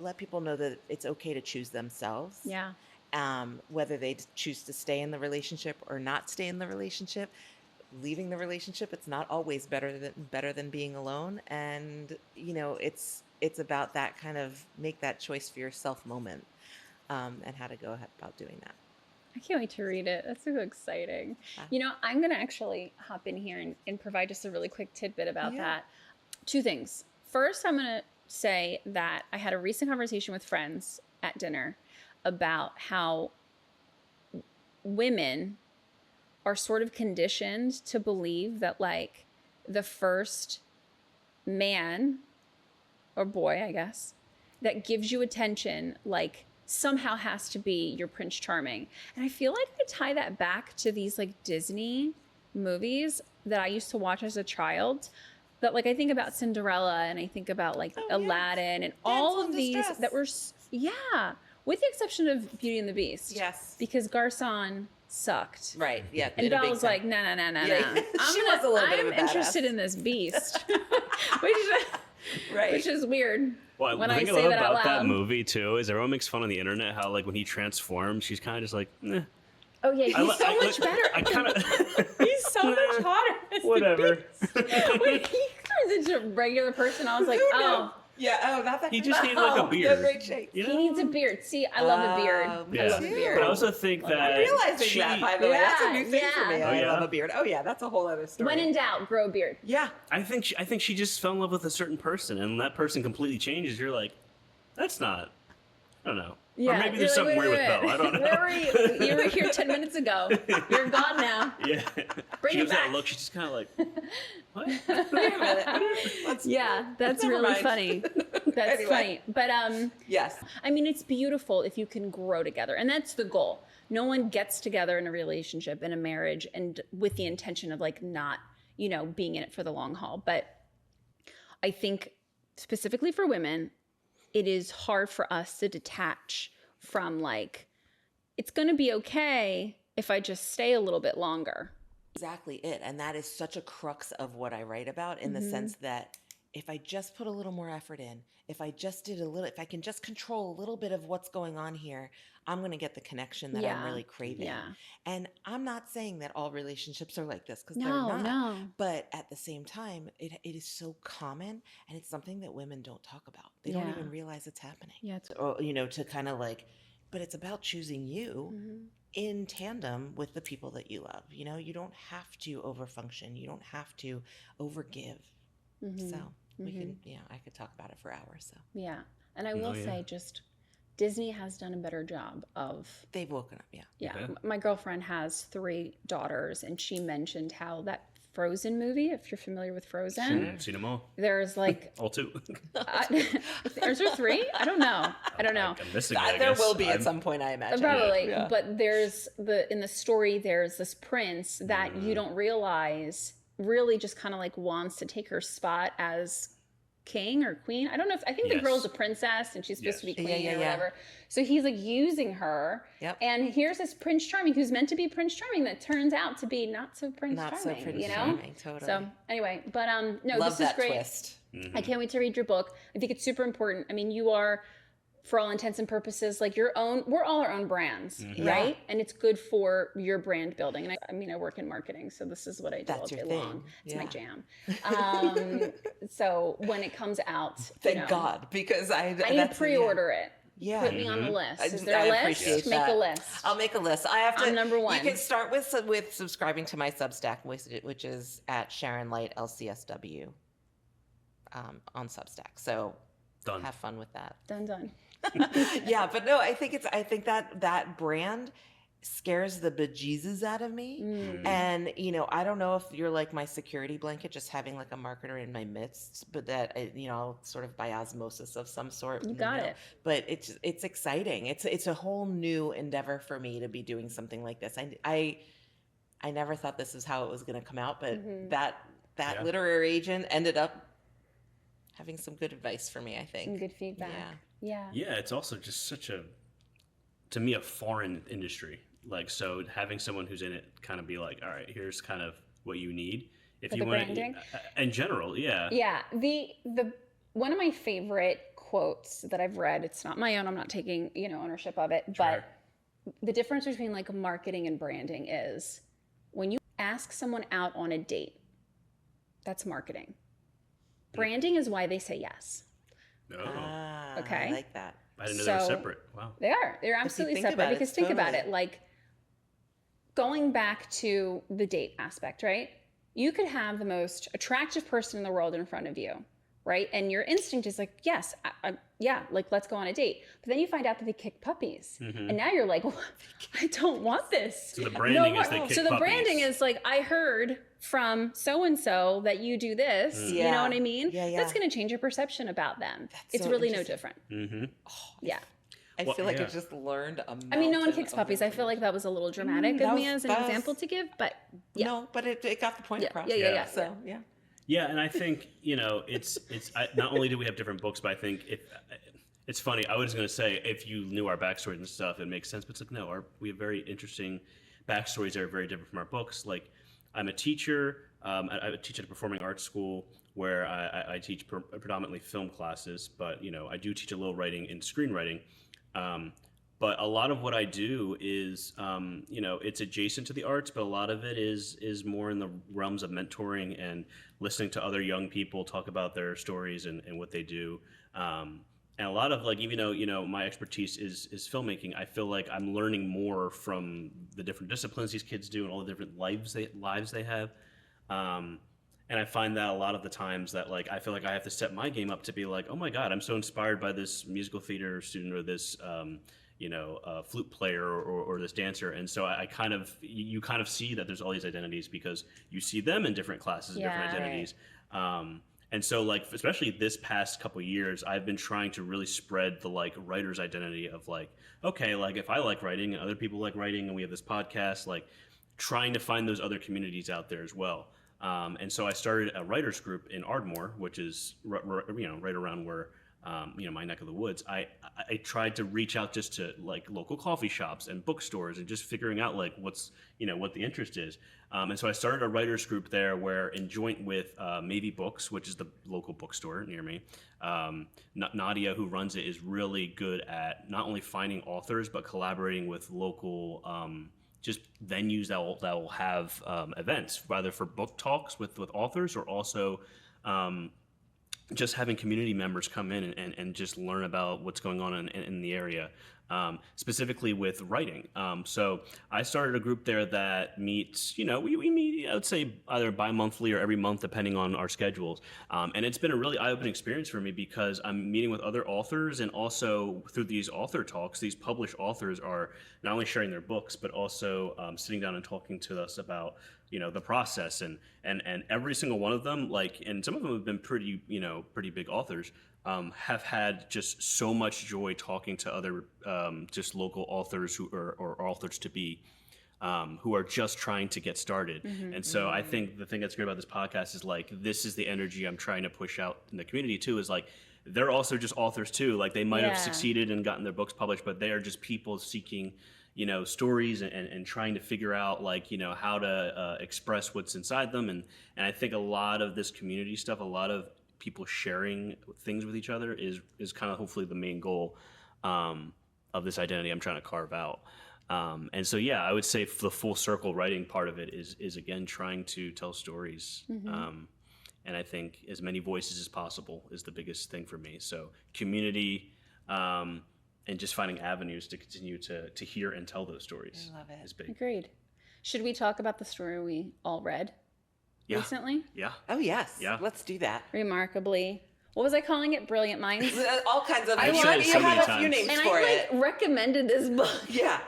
let people know that it's okay to choose themselves. Yeah. Whether they choose to stay in the relationship or not stay in the relationship, leaving the relationship, it's not always better than being alone. And it's about that kind of make that choice for yourself moment, and how to go ahead about doing that. I can't wait to read it. That's so exciting. Wow. I'm going to actually hop in here and provide just a really quick tidbit about that. Two things. First, I'm going to say that I had a recent conversation with friends at dinner about how women are sort of conditioned to believe that like the first man or boy, I guess, that gives you attention, like somehow has to be your Prince Charming. And I feel like I tie that back to these like Disney movies that I used to watch as a child. That like I think about Cinderella and I think about like Aladdin and all of these that were, with the exception of Beauty and the Beast. Yes. Because Garcon sucked. Right. Yeah. And Belle was like, no. I'm interested in this beast. Which is weird. Well, when the I thing say that out about that loud. movie too is everyone makes fun on the internet how like when he transforms, she's kind of just like, eh. Oh yeah, he's so much better. He's so much hotter. Whatever. When he turns into a regular person, I was like, oh. Yeah, not that. He just needs like a beard. Great shape. You know? He needs a beard. See, I love a beard. Yeah. I love a beard. But I also think that I'm realizing that, by the way. That's a new thing for me. Oh, I yeah? love a beard. Oh yeah, that's a whole other story. When in doubt, grow a beard. Yeah. I think she just fell in love with a certain person, and when that person completely changes, you're like, that's not. I don't know. Yeah, or maybe there's something weird with Belle. I don't know. Where were you? You were here 10 minutes ago. You're gone now. Yeah. Bring she it gives back. that look. She's just kind of like, what? Wait a minute. Yeah, that's Never really mind. funny. That's Anyway. funny. But Yes. I mean, it's beautiful if you can grow together, and that's the goal. No one gets together in a relationship, in a marriage, and with the intention of like not, being in it for the long haul. But I think specifically for women, it is hard for us to detach from like, it's going to be okay if I just stay a little bit longer. Exactly it. And that is such a crux of what I write about, in the sense that if I just put a little more effort in, if I can just control a little bit of what's going on here, I'm going to get the connection that I'm really craving. Yeah. And I'm not saying that all relationships are like this, because they're No, not. no. But at the same time, it is so common, and it's something that women don't talk about. They don't even realize it's happening. Yeah, it's Or, to kind of like, but it's about choosing you in tandem with the people that you love. You don't have to overfunction. You don't have to overgive. So we can, I could talk about it for hours. So Yeah. And I will say, just Disney has done a better job of. they've woken up. Yeah. My girlfriend has 3 daughters, and she mentioned how that Frozen movie, if you're familiar with Frozen, Seen them all. there's like, All 2. is there 3? I don't know. I'm missing it, I There guess. will be at some point, I imagine. Probably, Yeah. but there's in the story, there's this prince that you don't realize really just kind of like wants to take her spot as king or queen. I don't know I think the girl's a princess and she's supposed to be queen or whatever. So he's like using her. Yep. And here's this Prince Charming who's meant to be Prince Charming that turns out to be not so Prince Not Charming. so Prince Charming, totally. So anyway, but no, Love this is that great. twist. I can't wait to read your book. I think it's super important. I mean, you are, for all intents and purposes, like we're all our own brands, right? And it's good for your brand building. And I work in marketing, so this is what I do That's all day your thing. long. It's my jam. So when it comes out, Thank God, because I need to pre-order it. Yeah. Put me on the list. Is I there a list? appreciate Make that. a list. I'll make a list. I have to. I'm number 1. You can start with subscribing to my Substack, which is at Sharon Light LCSW on Substack. So Done. have fun with that. Done. Yeah, but no, I think that brand scares the bejesus out of me. And I don't know if you're like my security blanket, just having like a marketer in my midst, but that sort of by osmosis of some sort. You got it. But it's exciting. It's a whole new endeavor for me to be doing something like this. I never thought this is how it was going to come out, but that literary agent ended up having some good advice for me, I think. Some good feedback. Yeah. Yeah, it's also just such to me, a foreign industry. Like, so having someone who's in it kind of be like, all right, here's kind of what you need. If For you the want branding? in general, yeah. Yeah. The one of my favorite quotes that I've read. It's not my own. I'm not taking, ownership of it. But the difference between like marketing and branding is when you ask someone out on a date, that's marketing. Branding is why they say yes. Oh, Okay. I like that. I didn't know they were separate. Wow. They are. They're absolutely separate because think about it. Like going back to the date aspect, right? You could have the most attractive person in the world in front of you, right? And your instinct is like, yes, yeah, like let's go on a date. But then you find out that they kick puppies. And now you're like, well, I don't want this. So the branding is they kick So the puppies. branding is like, I heard from so-and-so that you do this. You know what I mean? Yeah. That's going to change your perception about them. It's so really no different. Yeah. I feel like I just learned a I mean, no one kicks puppies. I feel like that was a little dramatic of me as an example to give, but yeah. No, but it got the point across. Yeah. So, yeah. Yeah, and I think, it's not only do we have different books, but I think it's funny. I was going to say, if you knew our backstories and stuff, it makes sense. But it's like, no, we have very interesting backstories that are very different from our books. Like, I'm a teacher. I teach at a performing arts school where I teach predominantly film classes, but, I do teach a little writing and screenwriting. But a lot of what I do is, it's adjacent to the arts, but a lot of it is more in the realms of mentoring and listening to other young people talk about their stories and what they do. And a lot of like, even though, my expertise is filmmaking, I feel like I'm learning more from the different disciplines these kids do and all the different lives they have. And I find that a lot of the times that like, I feel like I have to step my game up to be like, oh my God, I'm so inspired by this musical theater student or this, flute player or this dancer. And so you kind of see that there's all these identities because you see them in different classes, different identities. Right. And so like, especially this past couple of years, I've been trying to really spread the like writer's identity of like, okay, like if I like writing and other people like writing and we have this podcast, like trying to find those other communities out there as well. And so I started a writers group in Ardmore, which is right around where my neck of the woods. I tried to reach out just to like local coffee shops and bookstores and just figuring out like what the interest is. And so I started a writers group there where in joint with Maybe Books, which is the local bookstore near me, Nadia, who runs it, is really good at not only finding authors but collaborating with local just venues that will have events, either for book talks with authors or also just having community members come in and just learn about what's going on in the area, specifically with writing. So I started a group there that meets, we meet, I would say either bi-monthly or every month, depending on our schedules. And it's been a really eye-opening experience for me because I'm meeting with other authors, and also through these author talks, these published authors are not only sharing their books, but also sitting down and talking to us about the process and every single one of them, like, and some of them have been pretty big authors, have had just so much joy talking to other just local authors or authors to be who are just trying to get started. And so I think the thing that's great about this podcast is like, this is the energy I'm trying to push out in the community too, is like, they're also just authors too. Like they might have succeeded and gotten their books published, but they are just people seeking stories and trying to figure out like, how to express what's inside them. And I think a lot of this community stuff, a lot of people sharing things with each other is kind of hopefully the main goal of this identity I'm trying to carve out. And so, I would say the full circle writing part of it is again, trying to tell stories. And I think as many voices as possible is the biggest thing for me. So community, and just finding avenues to continue to hear and tell those stories. I love it. Is big. Agreed. Should we talk about the story we all read recently? Yeah. Oh, yes. Yeah. Let's do that. Remarkably. What was I calling it? Brilliant Minds? All kinds of. I've said it so you many have a few times. names And for I it. recommended this book. Yeah.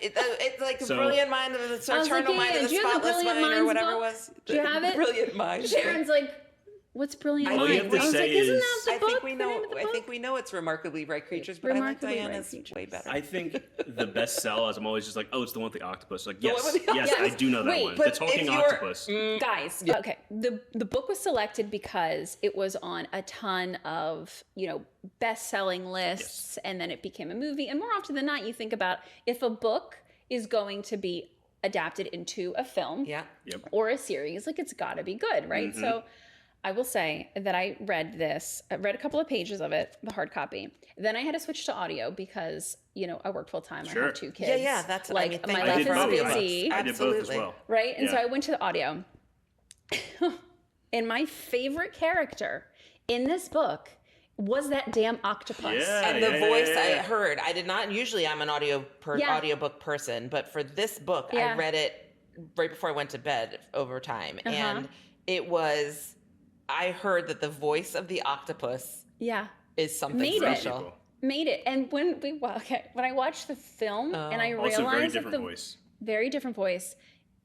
It's like a So- brilliant mind of the eternal like, mind of the do you have the spotless Brilliant mind or Minds whatever book? it was. Do you have it? Brilliant mind. Sharon's like, what's Brilliant All Minds? you have to I was say like, isn't is- that the I book? think we The know. name of the I book? think we know it's Remarkably Bright Creatures, but Remarkably I like Bright Diana's Creatures. way better. I think the best sell is I'm always just like, oh, it's the one with the octopus. Like, The one yes, with the yes, octopus. I do know that Wait, one. but The talking if you're- octopus. Guys, okay. The book was selected because it was on a ton of, best-selling lists, and then it became a movie. And more often than not, you think about if a book is going to be adapted into a film Yeah. Yep. or a series, like it's got to be good, right? So I will say that I read this. I read a couple of pages of it, the hard copy. Then I had to switch to audio because, you know, I work full time. I Sure. have 2 kids. Yeah, yeah, that's like I mean, my thank life you for is audiobooks. busy, I did both as Absolutely. well. right? And so Yeah. I went to the audio. And my favorite character in this book was that damn octopus. Yeah. And the voice I yeah. heard, I did not. Usually, I'm an Yeah. audiobook person, but for this book, Yeah. I read it right before I went to bed over time, and it was. I heard that the voice of the octopus Yeah. is something Made it. special. Made it. And when when I watched the film and I Also, very realized that different the voice. very different voice,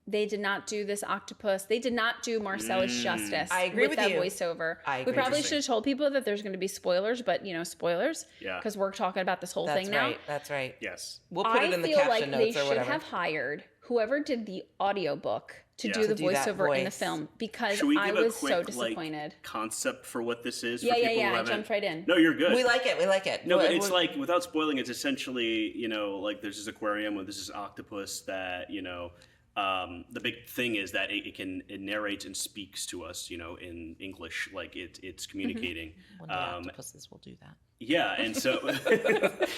they did not do this octopus. They did not do Marcellus justice. I agree with that you. voiceover. I We agree. probably should have told people that there's going to be spoilers, but you know, spoilers. Yeah. Because we're talking about this whole That's thing now. right. That's right. Yes. We'll put it in the feel caption like they notes or should whatever. have hired whoever did the audiobook to Yeah. do To the do that voiceover in the voice. film because Should we I give a was quick so disappointed. concept for what this is? Yeah, for yeah, people yeah. Who I haven't... jumped right in. No, you're good. We like it. We like it. No, but Well, it's well, like, without spoiling, it's essentially, you know, like there's this aquarium where there's this octopus that, you know, the big thing is that it narrates and speaks to us, you know, in English, like it's communicating. one day octopuses will do that. Yeah, and so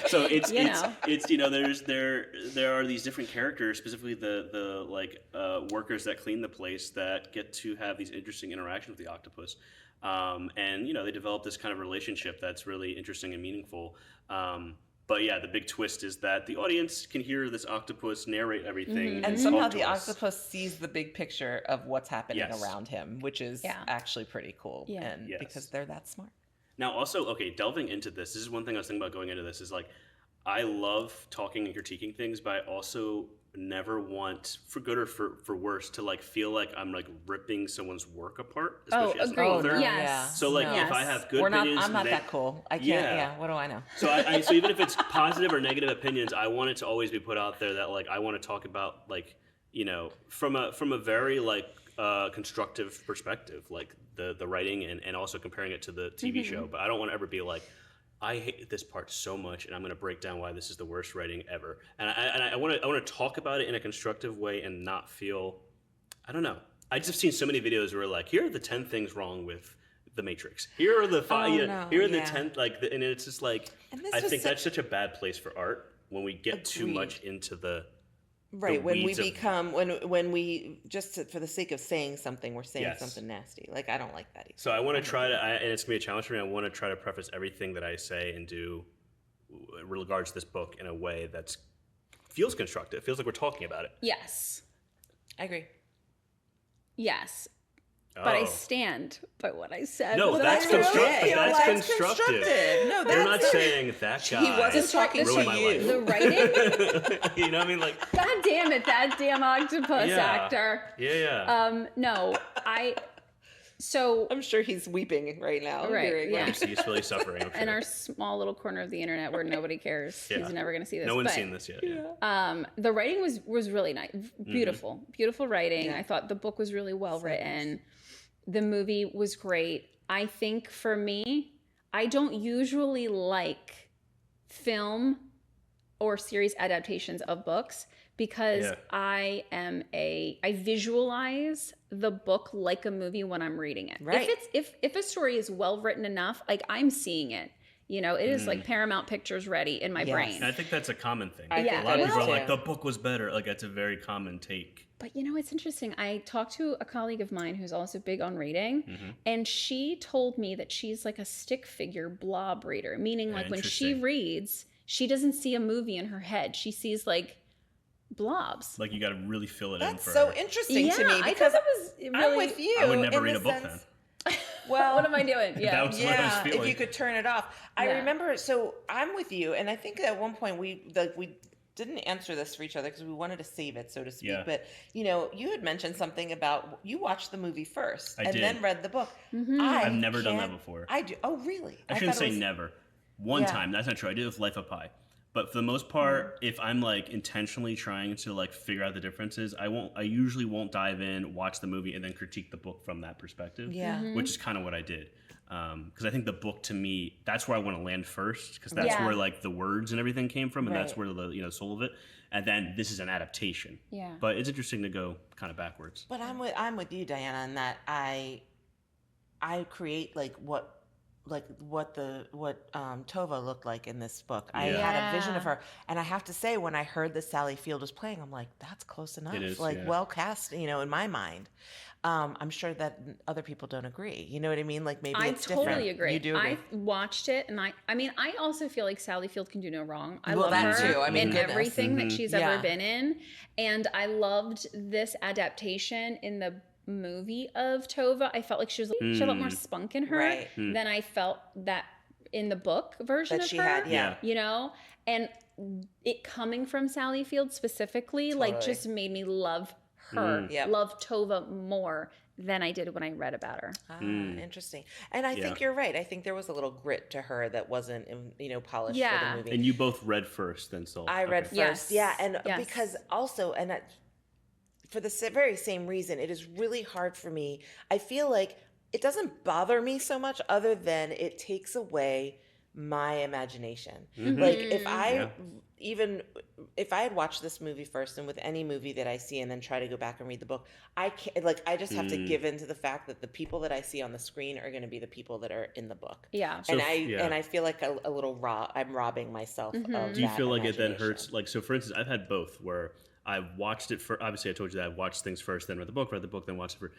so it's you know there are these different characters, specifically the like workers that clean the place that get to have these interesting interactions with the octopus, and you know they develop this kind of relationship that's really interesting and meaningful. But yeah, the big twist is that the audience can hear this octopus narrate everything, And somehow talk to the us. octopus sees the big picture of what's happening Yes. around him, which is Yeah. actually pretty cool. Yeah. And Yes. because they're that smart. Now, also, okay, delving into this is one thing I was thinking about going into this is like, I love talking and critiquing things, but I also never want, for good or for worse, to like feel like I'm like ripping someone's work apart. Especially as an agreed. author. Yes. Yeah. So like, No. if I have good We're not. opinions, I'm not then- that cool. I can't. Yeah. Yeah. What do I know? So so even if it's positive or negative opinions, I want it to always be put out there that like I want to talk about like, you know, from a very like constructive perspective, like the writing and also comparing it to the TV show. But I don't want to ever be like, I hate this part so much, and I'm going to break down why this is the worst writing ever. And I want to talk about it in a constructive way and not feel, I don't know. I just have seen so many videos where like, here are the 10 things wrong with The Matrix. Here are the 5. Oh, you know, no, here are the yeah. 10 like, and it's just like, And this I was think such- that's such a bad place for art when we get too Agreed. much into the Right. When we weeds of- become when we just for the sake of saying something, we're saying Yes. something nasty. Like I don't like that either. So I want to try to, and it's gonna be a challenge for me. I want to try to preface everything that I say and do in regards to this book in a way that feels constructive. Feels like we're talking about it. Yes. I agree. Yes. But I Oh. stand by what I said. No, But that's I really constructive. feel That's like constructive. No, They're not that's saying that guy. He wasn't talking ruined to my you. life. The writing? You know what I mean? Like, God damn it, that damn octopus yeah, actor. Yeah. No, so I'm sure he's weeping right now. Right, hearing yeah. what- He's really suffering. I'm in sure. our small little corner of the internet where nobody cares. Yeah. He's never going to see this. No one's but, seen this yet. Yeah. The writing was really nice. Beautiful. Beautiful writing. Yeah. I thought the book was really well written. The movie was great. I think for me, I don't usually like film or series adaptations of books because Yeah. I visualize the book like a movie when I'm reading it. Right. If a story is well written enough, like I'm seeing it. You know, it is Mm. like Paramount Pictures ready in my Yes. brain. And I think that's a common thing. I Yeah. think A lot of that people is are like, too. the book was better. Like, that's a very common take. But you know, it's interesting. I talked to a colleague of mine who's also big on reading, Mm-hmm. and she told me that she's like a stick figure blob reader, meaning like when she Interesting. reads, she doesn't see a movie in her head. She sees like blobs. Like, you got to really fill it That's in for so interesting yeah, to me I because thought that was really. I'm with you. I would never in read the a book sense- then. Well, What am I doing? Yeah. That was what I was yeah, if feeling. you could turn it off. I Yeah. remember. So I'm with you, and I think at one point we didn't answer this for each other because we wanted to save it, so to speak. Yeah. But you know, you had mentioned something about you watched the movie first I and did. then read the book. Mm-hmm. I've never done that can't- before. I do. Oh, really? I shouldn't thought say it was- never. One Yeah. time, that's not true. I did it with Life of Pi. But for the most part, if I'm like intentionally trying to like figure out the differences, I usually won't dive in, watch the movie, and then critique the book from that perspective. Yeah. Mm-hmm. Which is kind of what I did. Because I think the book to me, that's where I want to land first, because that's Yeah. where like the words and everything came from, and that's Right. where the soul of it. And then this is an adaptation. Yeah. But it's interesting to go kind of backwards. But I'm with you, Diana, in that I I create what Tova looked like in this book. I Yeah. had a vision of her, and I have to say, when I heard that Sally Field was playing, I'm like, that's close enough. It is, like yeah. well cast, in my mind. I'm sure that other people don't agree. You know what I mean? Like maybe I it's totally different. agree. You do agree. I watched it, and I mean, I also feel like Sally Field can do no wrong. I Well, love that her too. I mean, in goodness. everything that she's Yeah. ever been in, and I loved this adaptation in the movie of Tova. I felt like she had a lot more spunk in her Right. than I felt that in the book version That of she her. had, yeah. You know, and it coming from Sally Field specifically, like, Totally. just made me love her, Yep. love Tova more than I did when I read about her. Interesting. And I think you're right. I think there was a little grit to her that wasn't, polished for Yeah. the movie. And you both read first, then sold. I read first, Yes. yeah, and Yes. because also, for the very same reason, it is really hard for me. I feel like it doesn't bother me so much, other than it takes away my imagination. Like if I had watched this movie first, and with any movie that I see and then try to go back and read the book, I can't, like, I just have to give in to the fact that the people that I see on the screen are going to be the people that are in the book. Yeah. So And I feel like a little I'm robbing myself of Do you that feel like it then imagination. hurts? Like, so for instance, I've had both where I watched it for, obviously I told you that I watched things first, then read the book, then watched it for,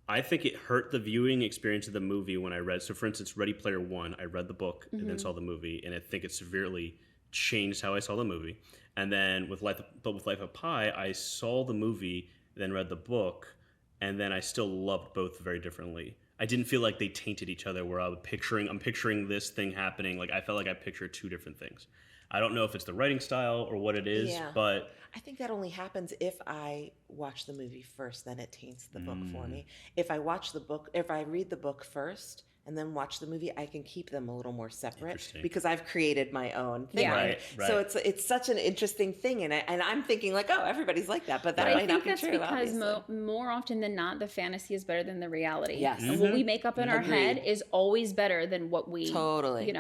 I think it hurt the viewing experience of the movie when I read, so for instance, Ready Player One, I read the book and then saw the movie, and I think it severely changed how I saw the movie. And then with Life of Pi, I saw the movie, then read the book, and then I still loved both very differently. I didn't feel like they tainted each other, where I'm picturing this thing happening. Like, I felt like I pictured two different things. I don't know if it's the writing style or what it is, but I think that only happens if I watch the movie first, then it taints the book for me. If I read the book first and then watch the movie, I can keep them a little more separate because I've created my own thing. Yeah. Right. So it's such an interesting thing, and I'm thinking like, oh, everybody's like that, but that might not be true. I think that's because obviously. more often than not, the fantasy is better than the reality. Yes. And what we make up in our Agreed. head is always better than what we Totally.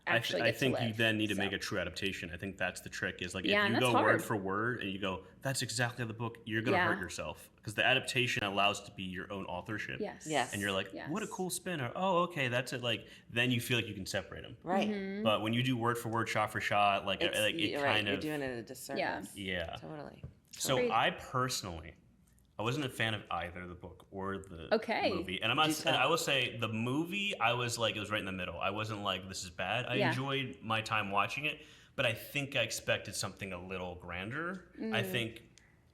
actually I get think to you live. then need to make a true adaptation. I think that's the trick. Is like, Yeah, if and you that's go word hard. for word and you go, that's exactly the book, you're gonna hurt yourself, because the adaptation allows to be your own authorship. Yes. And you're like, what a cool spin, or oh, okay, that's it. Like, then you feel like you can separate them. Right. Mm-hmm. But when you do word for word, shot for shot, like it You're kind You're of doing it a disservice. yeah. Totally. So Great. I personally, I wasn't a fan of either the book or the movie. And I will say the movie, I was like, it was right in the middle. I wasn't like, this is bad. I enjoyed my time watching it, but I think I expected something a little grander. I think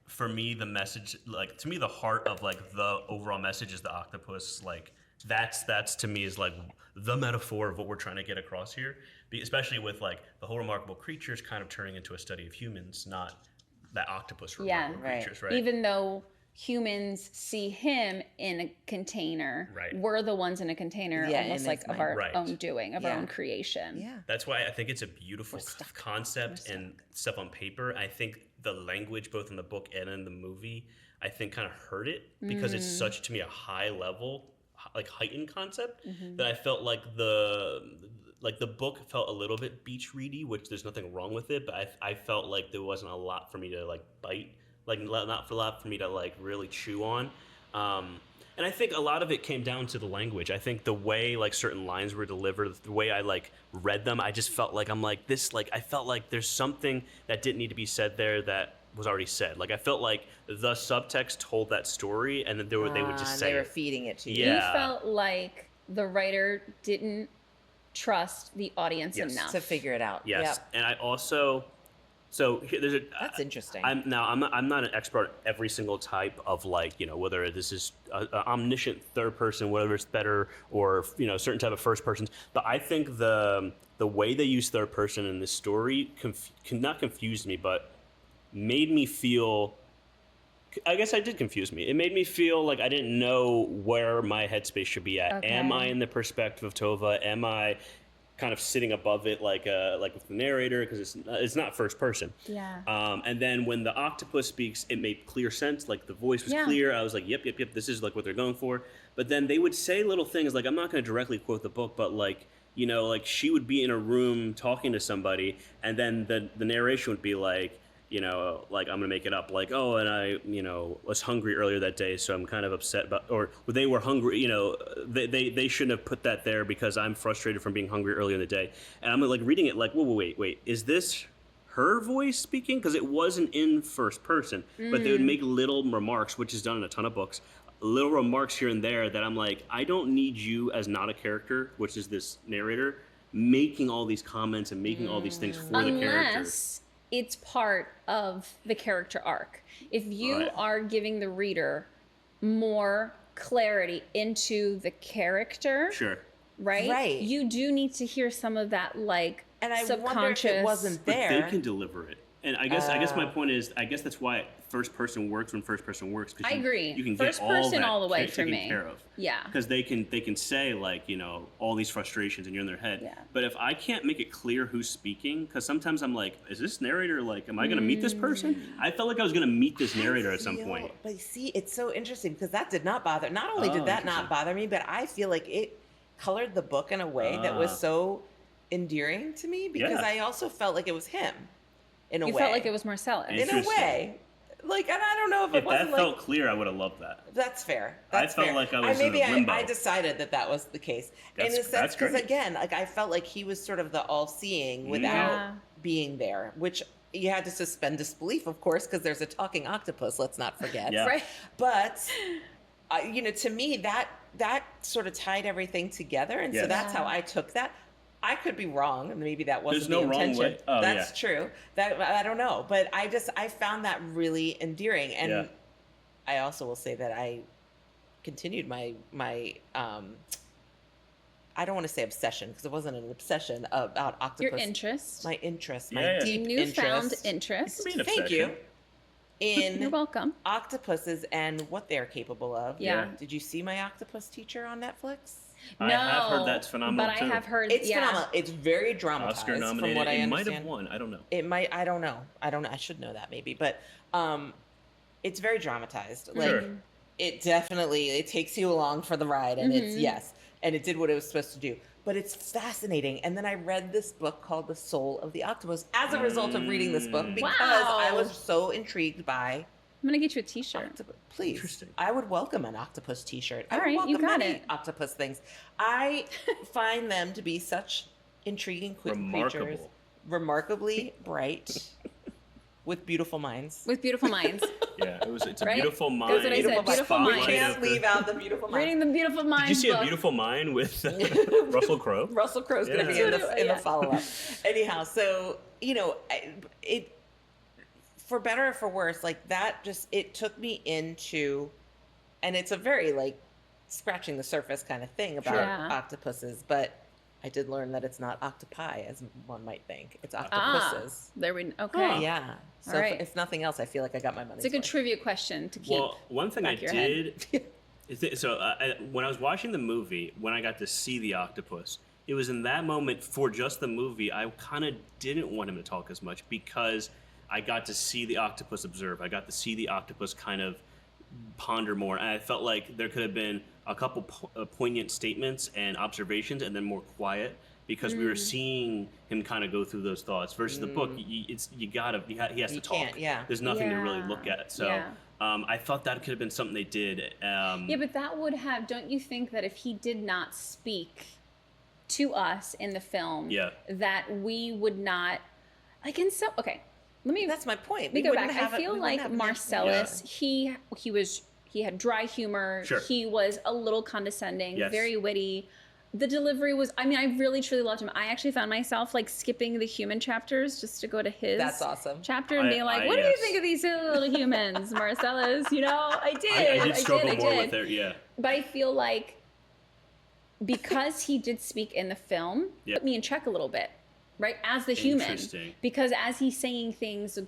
for me, the message, like, to me, the heart of like the overall message is the octopus. Like, that's to me is like the metaphor of what we're trying to get across here, especially with like the whole Remarkable Creatures kind of turning into a study of humans, not that octopus Remarkable Creatures, right? Even though humans see him in a container, we're the ones in a container, almost like of our own doing, of our own creation. Yeah. That's why I think it's a beautiful concept and stuff on paper. I think the language, both in the book and in the movie, I think kind of hurt it because it's such, to me, a high level, like heightened concept that I felt like the book felt a little bit beach ready, which there's nothing wrong with it, but I felt like there wasn't a lot for me to like bite, like not a lot for me to like really chew on. And I think a lot of it came down to the language. I think the way like certain lines were delivered, the way I like read them, I just felt like I felt like there's something that didn't need to be said there that was already said. Like, I felt like the subtext told that story, and then they would just say they were feeding it to you. You felt like the writer didn't trust the audience enough to figure it out. Yes, and I also. So there's that's interesting. I'm not an expert at every single type of, like, whether this is an omniscient third person, whether it's better, or a certain type of first person. But I think the way they use third person in this story not confused me, but made me feel. I guess it did confuse me. It made me feel like I didn't know where my headspace should be at. Okay. Am I in the perspective of Tova? Am I kind of sitting above it, like with the narrator, because it's not first person. Yeah. And then when the octopus speaks, it made clear sense. Like, the voice was clear. I was like, yep. This is like what they're going for. But then they would say little things like, I'm not going to directly quote the book, but like, like she would be in a room talking to somebody, and then the narration would be like, like I'm gonna make it up, like, oh, and I, was hungry earlier that day, so I'm kind of upset about, or they were hungry, they shouldn't have put that there because I'm frustrated from being hungry earlier in the day, and I'm like reading it like, whoa, wait, is this her voice speaking? Because it wasn't in first person, but they would make little remarks, which is done in a ton of books, little remarks here and there that I'm like, I don't need you as not a character, which is this narrator, making all these comments and making all these things for the character. Unless it's part of the character arc. If you are giving the reader more clarity into the character, Sure. right? You do need to hear some of that, like, And I subconscious. wonder if it wasn't there. But they can deliver it. And I guess my point is, I guess that's why first person works when first person works. I agree. You can First get person that all the way taken for me. care of. Yeah. Because they can say, like, all these frustrations and you're in their head. Yeah. But if I can't make it clear who's speaking, because sometimes I'm like, is this narrator, like, am I going to meet this person? I felt like I was going to meet this narrator at some point. But see, it's so interesting because that did not bother. Not only did that not bother me, but I feel like it colored the book in a way that was so endearing to me because I also felt like it was him in a way. You felt like it was Marcellus. In a way. Like, and I don't know if it wasn't that felt clear, I would have loved that. That's fair. I felt like I was in a limbo. I decided that was the case. In a sense, because again, like I felt like he was sort of the all-seeing without being there, which you had to suspend disbelief, of course, because there's a talking octopus. Let's not forget. Yeah. Right. But to me, that sort of tied everything together, and so that's how I took that. I could be wrong, and maybe that wasn't the intention. Wrong way. Oh, that's true. That I don't know, but I found that really endearing, and I also will say that I continued my I don't want to say obsession because it wasn't an obsession about octopus. Your interest. My interest, my deep newfound interest. interest. Thank you. In You're welcome. octopuses and what they're capable of. Yeah. Did you see My Octopus Teacher on Netflix? I have heard that's phenomenal but too. I have heard It's phenomenal. It's very dramatized Oscar nominated. from what I It understand. might have won. I don't know. It might. I don't know. I should know that maybe, but it's very dramatized. Like Sure. it takes you along for the ride, and and it did what it was supposed to do. But it's fascinating. And then I read this book called The Soul of the Octopus as a result of reading this book because I was so intrigued by. I'm gonna get you a T-shirt. Please. Interesting. I would welcome an octopus T-shirt. All I would right, welcome you got many it. octopus things. I find them to be such intriguing creatures, remarkably bright, with beautiful minds. With beautiful minds. Yeah, it's a Right? beautiful mind. That's what I said, beautiful mind. We can't leave out the beautiful mind. Reading the Beautiful Minds Did you see book. A Beautiful Mind with Russell Crowe? Russell Crowe's going to be in the follow-up. Anyhow, so, it for better or for worse, like that it took me into, and it's a very like scratching the surface kind of thing about octopuses, but I did learn that it's not octopi as one might think. It's octopuses. There we okay. Yeah. So All right. if nothing else, I feel like I got my money's It's a good worth. trivia question to keep. Well, one thing I back your head. did when I was watching the movie, when I got to see the octopus, it was in that moment for just the movie, I kind of didn't want him to talk as much because I got to see the octopus observe. I got to see the octopus kind of ponder more, and I felt like there could have been a couple poignant statements and observations, and then more quiet because we were seeing him kind of go through those thoughts. Versus the book, he has to talk. Can't, yeah. There's nothing to really look at. So Yeah. I thought that could have been something they did. Yeah, but that would have. Don't you think that if he did not speak to us in the film, that we would not like in some. Okay, let me. That's my point. Let me go back. wouldn't have I it- feel we like wouldn't have Marcellus. He had dry humor. Sure. He was a little condescending, Yes. very witty. The delivery was, I mean, I really truly loved him. I actually found myself like skipping the human chapters just to go to his That's awesome. chapter and being like, what do you think of these silly little humans, Marcellus? I did. I did struggle more did. with it, yeah. But I feel like because he did speak in the film, put me in check a little bit, right? As the human. Interesting. Because as he's saying things,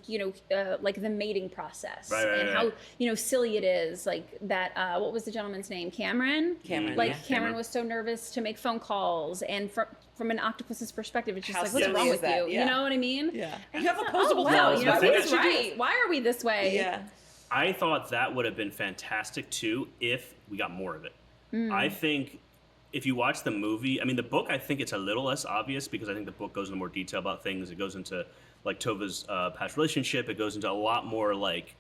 like the mating process and right. how, silly it is, like that, what was the gentleman's name? Cameron? Cameron, Like yeah. Cameron was so nervous to make phone calls, and from an octopus's perspective, it's just How like, what's silly wrong is with that? you? Yeah. You know what I mean? Yeah. And You have I thought, opposable wow, thumbs. The thing who's is- right? Why are we this way? Yeah. I thought that would have been fantastic too if we got more of it. I think if you watch the movie, I mean, the book, I think it's a little less obvious because I think the book goes into more detail about things. It goes into like Tova's past relationship. It goes into a lot more like,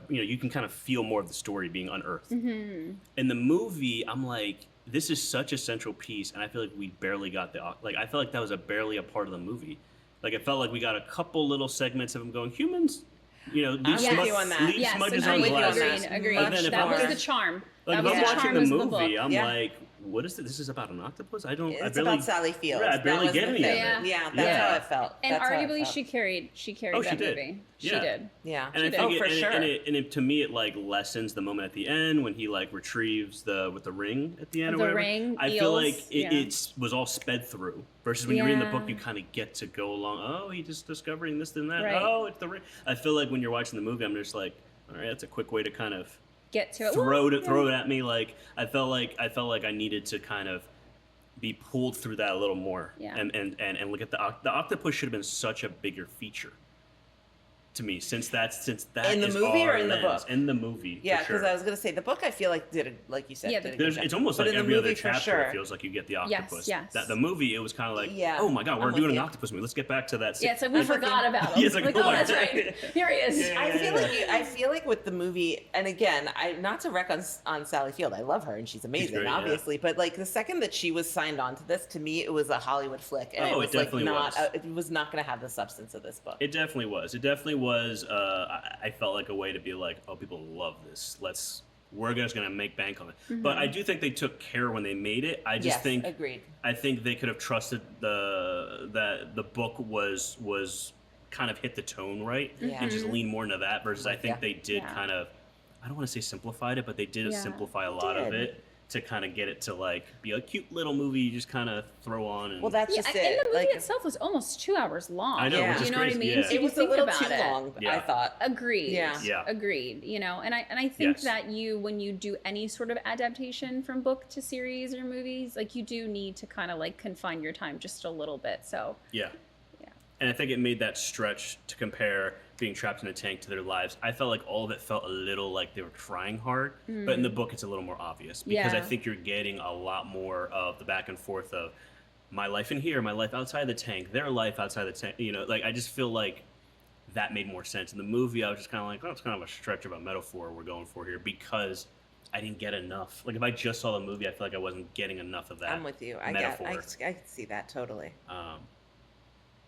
you can kind of feel more of the story being unearthed. Mm-hmm. In the movie, I'm like, this is such a central piece, and I feel like we barely got I feel like that was barely a part of the movie. Like, it felt like we got a couple little segments of him going, humans, leave I'm with you on that. leave Yes, smudges agreed, on glass. agreed. And then if That I'm was watching- the charm. Like, That if was I'm the watching charm the of movie, book. I'm Yeah. like, what is this? This is about an octopus? I It's barely, about Sally Fields. Yeah, I That barely was get the any of thing. it. Yeah, that's Yeah. how it felt. And That's how it arguably, felt. she carried Oh, she that did. movie. Yeah. She did. Yeah. And I did. think Oh, for sure. to me it like lessens the moment at the end when he like retrieves with the ring at the end or The whatever. ring, I feel eels, like yeah. it was all sped through versus when you read in the book Yeah. you kind of get to go along. Oh, he just discovering this and that. Right. Oh, it's the ring. I feel like when you're watching the movie, I'm just like, all right, that's a quick way to kind of Get to it. throw Well, it at me. Like I felt like I needed to kind of be pulled through that a little more. Yeah. And look at the octopus should have been such a bigger feature to me since that In the is movie or our in the lens. book? In the movie, Yeah, for because sure. I was gonna say the book. I feel like did it like you said. Yeah, did a good There's, job. it's almost But like in the every other movie, for chapter sure. it feels like you get the Yes, octopus. yes. The movie, it was kind of like, Yeah, oh my god, we're I'm doing with an you. octopus movie. Let's get back to that. Yeah, it's like we forgot about him. Yeah, it's like, oh, oh my that's God. right. Here he is. Yeah. I feel like with the movie, and again, not to wreck on Sally Field. I love her and she's amazing, great, yeah. obviously. But like the second that she was signed on to this, to me, it was a Hollywood flick, and Oh, it it was like definitely not. was. It was not going to have the substance of this book. It definitely was. It definitely was. I felt like a way to be like, oh, people love this. We're just gonna make bank on it. Mm-hmm. But I do think they took care when they made it. I just Yes, think agreed. I think they could have trusted that the book was kind of hit the tone right Yeah. and just lean more into that versus I think Yeah. they did Yeah. kind of, I don't want to say simplified it, but they did Yeah. simplify a lot of Did. it to kind of get it to like be a cute little movie you just kind of throw on. And Well, that's Yeah, just and it. the movie Like, itself was almost 2 hours long. I know, which you is know what I crazy, mean? yeah. So it you was a think little about too it. long. Yeah. I thought. Agreed. Yeah. Yeah. Agreed. And I think Yes. that when you do any sort of adaptation from book to series or movies, like you do need to kind of like confine your time just a little bit. So Yeah. Yeah. And I think it made that stretch to compare being trapped in a tank to their lives. I felt like all of it felt a little like they were trying hard, but in the book it's a little more obvious because I Yeah. think you're getting a lot more of the back and forth of my life in here, my life outside the tank, their life outside the tank. Like I just feel like that made more sense. In the movie, I was just kind of like, oh, it's kind of a stretch of a metaphor we're going for here because I didn't get enough. Like if I just saw the movie, I feel like I wasn't getting enough of that. I'm with you. metaphor. I can see that totally.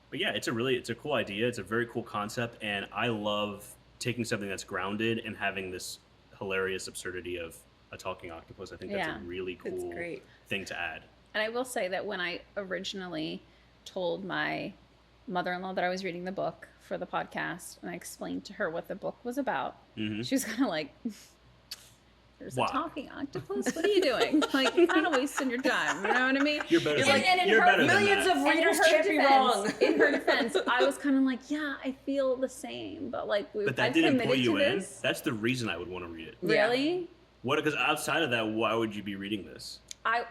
But yeah, it's a cool idea. It's a very cool concept, and I love taking something that's grounded and having this hilarious absurdity of a talking octopus. I think that's Yeah. a really It's cool great. thing to add. And I will say that when I originally told my mother-in-law that I was reading the book for the podcast, and I explained to her what the book was about, Mhm. she was kind of like, "There's Wow. a talking octopus. What are you doing? Like, you're kind of wasting your time. You know what I mean?" You're better. You're than, like, and in you're her better than millions that. of And in readers her can't be wrong. defense, in her defense, I was kind of like, "Yeah, I feel the same, but like, But that I've didn't committed pull you to in. this." That's the reason I would want to read it. Yeah. Really? What? Because outside of that, why would you be reading this? I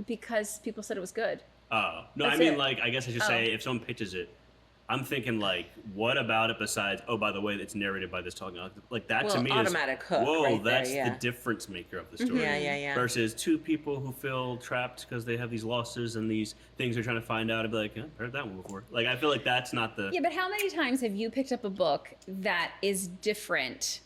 because people said it was good. Oh no, That's I mean it. like I guess I should say if someone pitches it, I'm thinking like, what about it besides? Oh, by the way, it's narrated by this talking octopus. Like that Well, to me automatic is hook whoa. right there, That's yeah. the difference maker of the story. Yeah. Versus two people who feel trapped because they have these losses and these things they're trying to find out. I'd be like, I've heard that one before. Like I feel like that's not the. Yeah, but how many times have you picked up a book that is different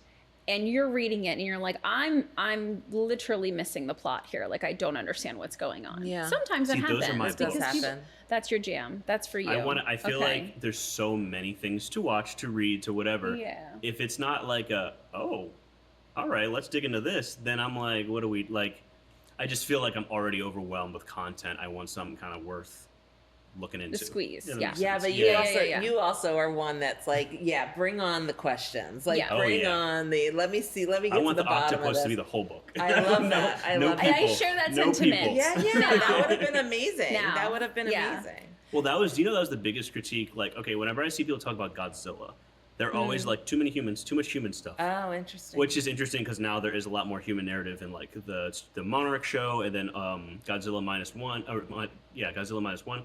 and you're reading it and you're like, I'm literally missing the plot here. Like I don't understand what's going on. Yeah. Sometimes See, it those happens. are my It does books. happen. That's your jam. That's for you. I feel Okay. like there's so many things to watch, to read, to whatever. Yeah. If it's not like all right, let's dig into this, then I'm like, what do we like? I just feel like I'm already overwhelmed with content. I want something kind of worth looking into. squeeze, that yeah. makes Yeah, sense. but you Yeah, also yeah. you also are one that's like, yeah, bring on the questions. Like Yeah. Oh, bring yeah. on the let me get I want to the the bottom of octopus this. to be the whole book. I love that. I love that. I share that no sentiment. people. Yeah, Now. that would have been amazing. Now. That would have been Yeah. amazing. Well, that was the biggest critique. Like, okay, whenever I see people talk about Godzilla, they're always like too many humans, too much human stuff. Oh, interesting. Which is interesting because now there is a lot more human narrative in like the Monarch show and then Godzilla Godzilla minus one.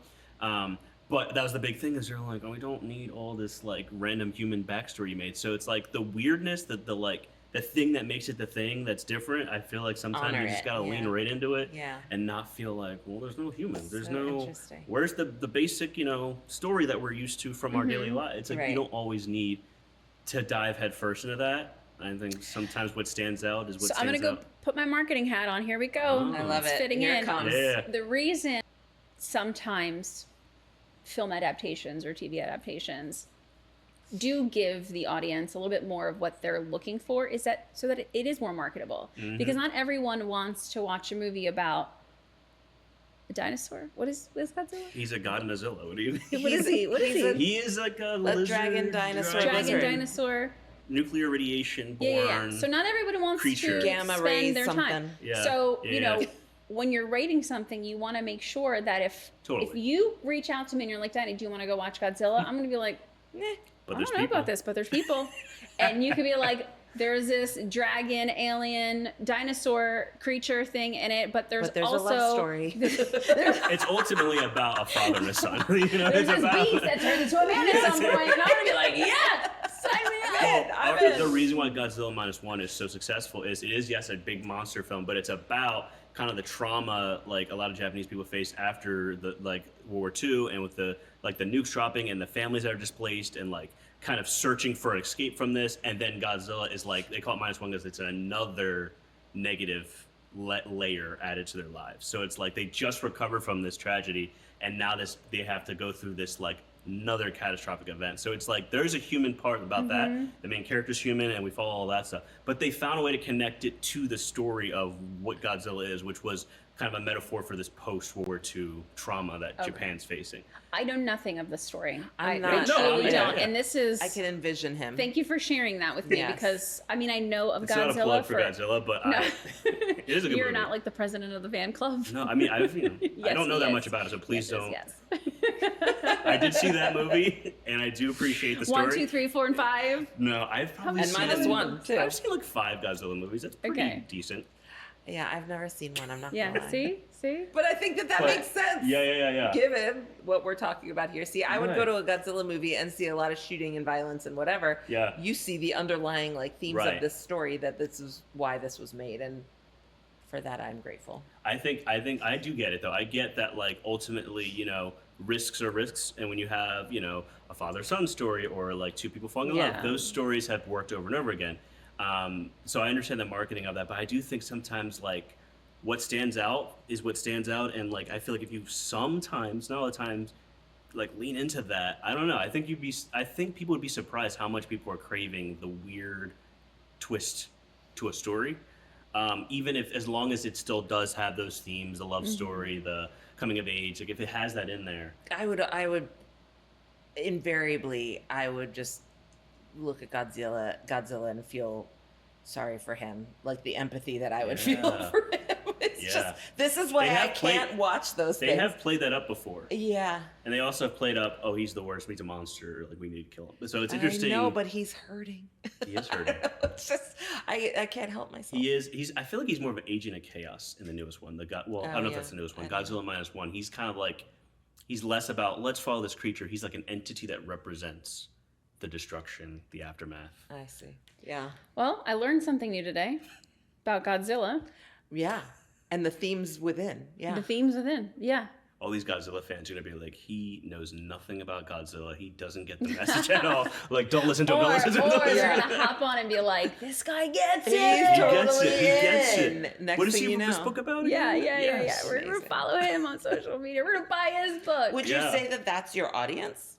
But that was the big thing is they're like, oh, we don't need all this like random human backstory you made. So it's like the weirdness, the like the thing that makes it the thing that's different. I feel like sometimes Honor you just it, gotta lean yeah. right into it, Yeah. and not feel like, well, there's no human. There's So no. interesting. Where's the basic story that we're used to from our daily life? It's like Right. you don't always need to dive headfirst into that. I think sometimes what stands out is what So stands I'm going to go out. put my marketing hat on. Here we go. Oh. I love It's it. fitting Here in. it comes. Yeah. The reason sometimes film adaptations or TV adaptations do give the audience a little bit more of what they're looking for is that so that it is more marketable. Because not everyone wants to watch a movie about a dinosaur. What is Godzilla? He's a god in a Zilla. What do you mean? What is he? What is he's he? a- He is like a lizard, dragon dinosaur Dragon lizard. dinosaur. nuclear radiation born. Yeah. So not everybody wants creature. to Gamma spend rays, their time. something. Yeah, So yeah. when you're rating something, you want to make sure that if Totally. you reach out to me and you're like, Daddy, do you want to go watch Godzilla? I'm gonna be like, But I there's don't know people. about this, but there's people, and you could be like, there's this dragon, alien, dinosaur creature thing in it, but there's But there's also a love story. It's ultimately about a father and a son. there's it's this about beast that turns into a man at some point, and I'm gonna be like, yeah, sign me up. The reason why Godzilla -1 is so successful is it is, yes, a big monster film, but it's about kind of the trauma like a lot of Japanese people faced after the World War II, and with the nukes dropping and the families that are displaced and kind of searching for an escape from this. And then Godzilla is they call it -1 because it's another negative layer added to their lives. So it's like they just recovered from this tragedy, and now they have to go through this another catastrophic event. So it's like there's a human part about that. The main character's human, and we follow all that stuff. But they found a way to connect it to the story of what Godzilla is, which was kind of a metaphor for this post-World War II trauma that Japan's facing. I know nothing of the story. I not truly sure. don't. Yeah. And this is. I can envision him. Thank you for sharing that with me Yes. because I mean I know of It's Godzilla. not a plug for Godzilla, but No. it is a good You're movie. not like the president of the fan club. No, I mean, I Yes, don't know he that is. much about it, so please don't. Yes. I did see that movie, and I do appreciate the story. 1, 2, 3, 4, and 5. No, I've probably And seen -1 too. I've seen 5 Godzilla movies. That's pretty Okay. decent. Yeah, I've never seen one. I'm not Yeah. gonna lie. See. But I think that But- makes sense. Yeah. Given what we're talking about here. See, I would Right. go to a Godzilla movie and see a lot of shooting and violence and whatever. Yeah. You see the underlying themes Right. of this story, that this is why this was made, and for that I'm grateful. I think I do get it though. I get that ultimately, risks are risks, and when you have, a father-son story or two people falling in Yeah. love, those stories have worked over and over again. So I understand the marketing of that, but I do think sometimes what stands out is what stands out, and I feel like if you sometimes, not all the times, lean into that. I don't know. I think people would be surprised how much people are craving the weird twist to a story. Even if, as long as it still does have those themes, the love story, the coming of age, if it has that in there. I would invariably, I would just look at Godzilla and feel sorry for him, the empathy that I would feel Yeah. for him. It's Yeah. just, this is why They I have played- can't watch those They things. have played that up before. Yeah. And they also have played up, oh, he's the worst, he's a monster, we need to kill him. So it's interesting. I know, but he's hurting. He is hurting. It's just, I can't help myself. I feel like he's more of an agent of chaos in the newest one. I don't know if yeah. that's the newest one. I don't Godzilla -1. He's kind of he's less about, let's follow this creature. He's like an entity that represents the destruction, the aftermath. I see. Yeah. Well, I learned something new today about Godzilla. Yeah. And the themes within. Yeah. The themes within. Yeah. All these Godzilla fans are going to be like, he knows nothing about Godzilla. He doesn't get the message at all. Don't listen to him. Don't listen to him. Or Don't listen they're to gonna him. hop on and be like, this guy gets it. He's He totally gets it. He gets in. it. Next What is thing he you this know. book about? Yeah. Again? Yes. We're gonna Amazing. follow him on social media. We're gonna buy his book. Would Yeah. you say that that's your audience?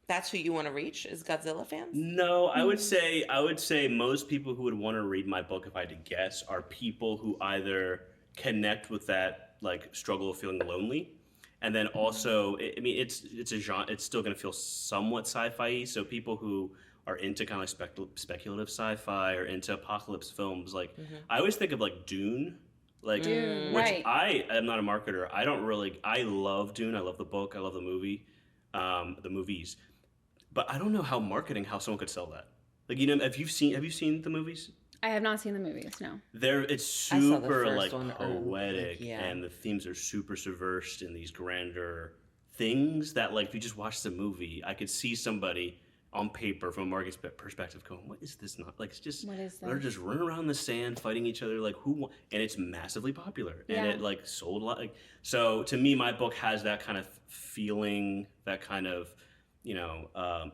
That's who you want to reach, is Godzilla fans? No, I would say most people who would want to read my book, if I had to guess, are people who either connect with that struggle of feeling lonely, and then also, it's a genre. It's still going to feel somewhat sci-fi. So people who are into kind of speculative sci-fi or into apocalypse films, I always think of Dune, Dune, which right. I am not a marketer. I love Dune. I love the book. I love the movie, the movies. But I don't know how someone could sell that. Have you seen the movies? I have not seen the movies. No. It's I saw the super first one, poetic, yeah. and the themes are super subversive in these grander things that if you just watch the movie, I could see somebody on paper from a marketing perspective going, what is this not like? It's just What is they're that? just running around the sand fighting each other like and it's massively popular and Yeah. it like sold a lot. Like, so to me, my book has that kind of feeling, that kind of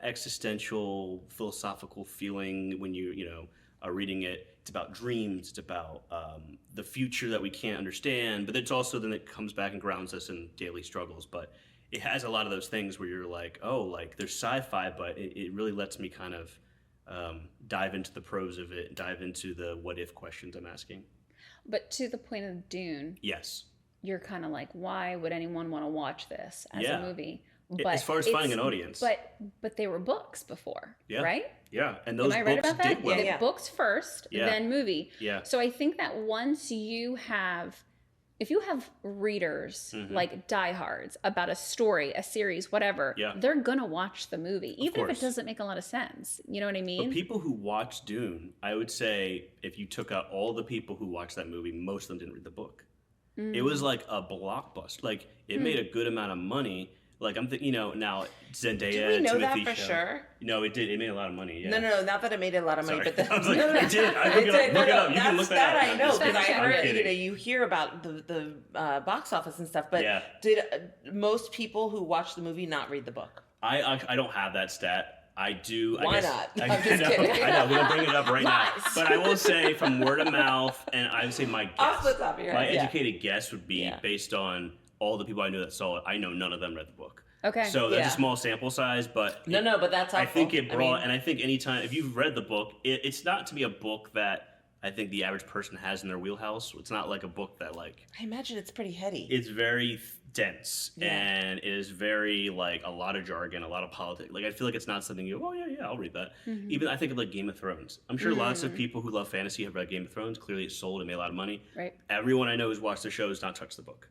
existential philosophical feeling when you are reading it. It's about dreams. It's about the future that we can't understand, but it's also then it comes back and grounds us in daily struggles. But it has a lot of those things where you're like, oh, like there's sci-fi, but it really lets me kind of dive into the prose of it, dive into the what if questions I'm asking. But to the point of Dune, Yes. you're kind of like, why would anyone want to watch this as Yeah. a movie? As far as finding an audience. But they were books before, Yeah. right? Yeah, and those Am I right books about that? did well. The books first, Yeah. then movie. Yeah. So I think that once if you have readers like diehards about a story, a series, whatever, Yeah. they're gonna watch the movie, even if course. it doesn't make a lot of sense. You know what I But mean? people who watch Dune, I would say if you took out all the people who watched that movie, most of them didn't read the book. It was like a blockbuster. Like it made a good amount of money. Like I'm thinking, now Zendaya, Do we know that Timothy for Chalamet. sure? No, it did. It made a lot of money. Yeah. No, not that it made a lot of money, Sorry. but I was like, it did. I It did. look it up. You can That's look that up. I know because I kidding. I'm heard kidding. you hear about the box office and stuff. But Yeah. did most people who watched the movie not read the book? I don't have that stat. I do. Why I guess, not? I, I'm just know, kidding. I know. We're gonna bring it up right now. Lies. But I will say, from word of mouth, and I would say my guess, Off the top of your my head, yeah. educated guess would be Yeah. based on all the people I knew that saw it. I know none of them read the book. Okay. So that's Yeah. a small sample size, but No, but that's I helpful. think it brought, mean, and I think anytime if you've read the book, it's not to be a book that I think the average person has in their wheelhouse. It's not like a book that like I imagine it's pretty heady. it's very dense Yeah. and it is very like a lot of jargon, a lot of politics. Like I feel like it's not something you I'll read that. Even I think of like Game of Thrones. I'm sure lots of people who love fantasy have read Game of Thrones. Clearly, it sold and made a lot of money. Right. Everyone I know who's watched the show has not touched the book.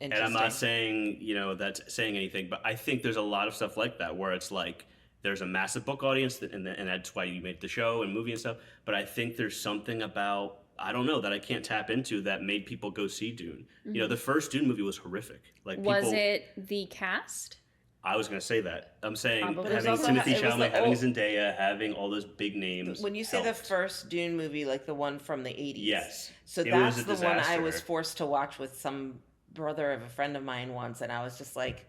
And I'm not Interesting. saying, that's saying anything, but I think there's a lot of stuff like that where it's like there's a massive book audience and that's why you made the show and movie and stuff. But I think there's something about, I don't know, that I can't tap into that made people go see Dune. The first Dune movie was horrific. Like Was people, it the cast? I was going to say that. I'm saying Probably. But it was having also- Timothy it was Chalamet, the having old- Zendaya, having all those big names. When you say the helped. first Dune movie, like the one from the 80s. Yes. So It that's was a the one I was disaster. forced to watch with some brother of a friend of mine once, and I was just like,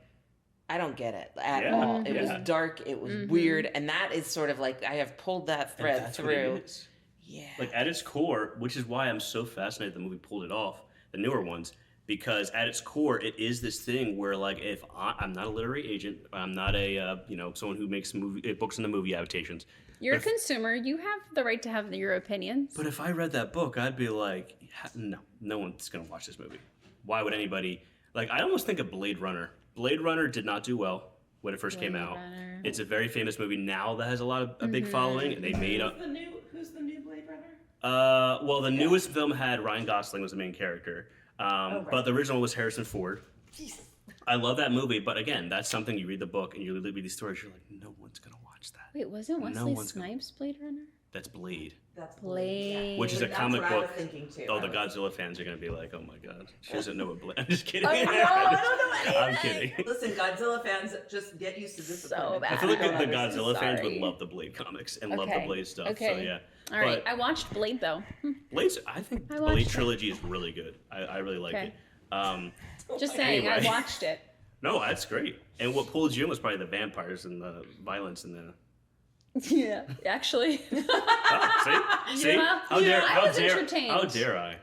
I don't get it at Yeah. all. It Yeah. was dark, it was weird, and that is sort of like I have pulled that And thread that's what it through. is. Yeah. Like at its core, which is why I'm so fascinated the movie pulled it off, the newer ones, because at its core, it is this thing where like if I'm not a literary agent, I'm not a someone who makes books and the movie adaptations. You're a But if- consumer. You have the right to have your opinions. But if I read that book, I'd be like, no one's gonna watch this movie. Why would anybody? Like I almost think of Blade Runner. Blade Runner did not do well when it first came Blade out. Runner. It's a very famous movie now that has a big following, and they made a. Who's the new Blade Runner? Well, the newest film had Ryan Gosling was the main character, right. but the original was Harrison Ford. Jesus. I love that movie, but again, that's something you read the book and you read these stories. You're like, no one's gonna watch that. Wait, wasn't No Wesley one's gonna- Snipes Blade Runner? That's Blade, That's Blade. which is a That's comic what I was book. thinking too. Oh, the Godzilla fans are gonna be like, oh my god, she doesn't know what Blade. I'm just kidding. I don't know I'm anything. kidding. Listen, Godzilla fans, just get used to this. So bad. I feel like I the don't Godzilla fans would Sorry. love the Blade comics and love the Okay. Blade stuff. Okay. So yeah. All right, But I watched Blade though. Blade's, I think I the watched Blade it. trilogy is really good. I really like Okay. it. Just saying, Anyway. I watched it. No, that's great. And what pulled you in was probably the vampires and the violence and the. Yeah, actually. Oh, see, see, Yeah. how dare, I how was dare, entertained. how dare I?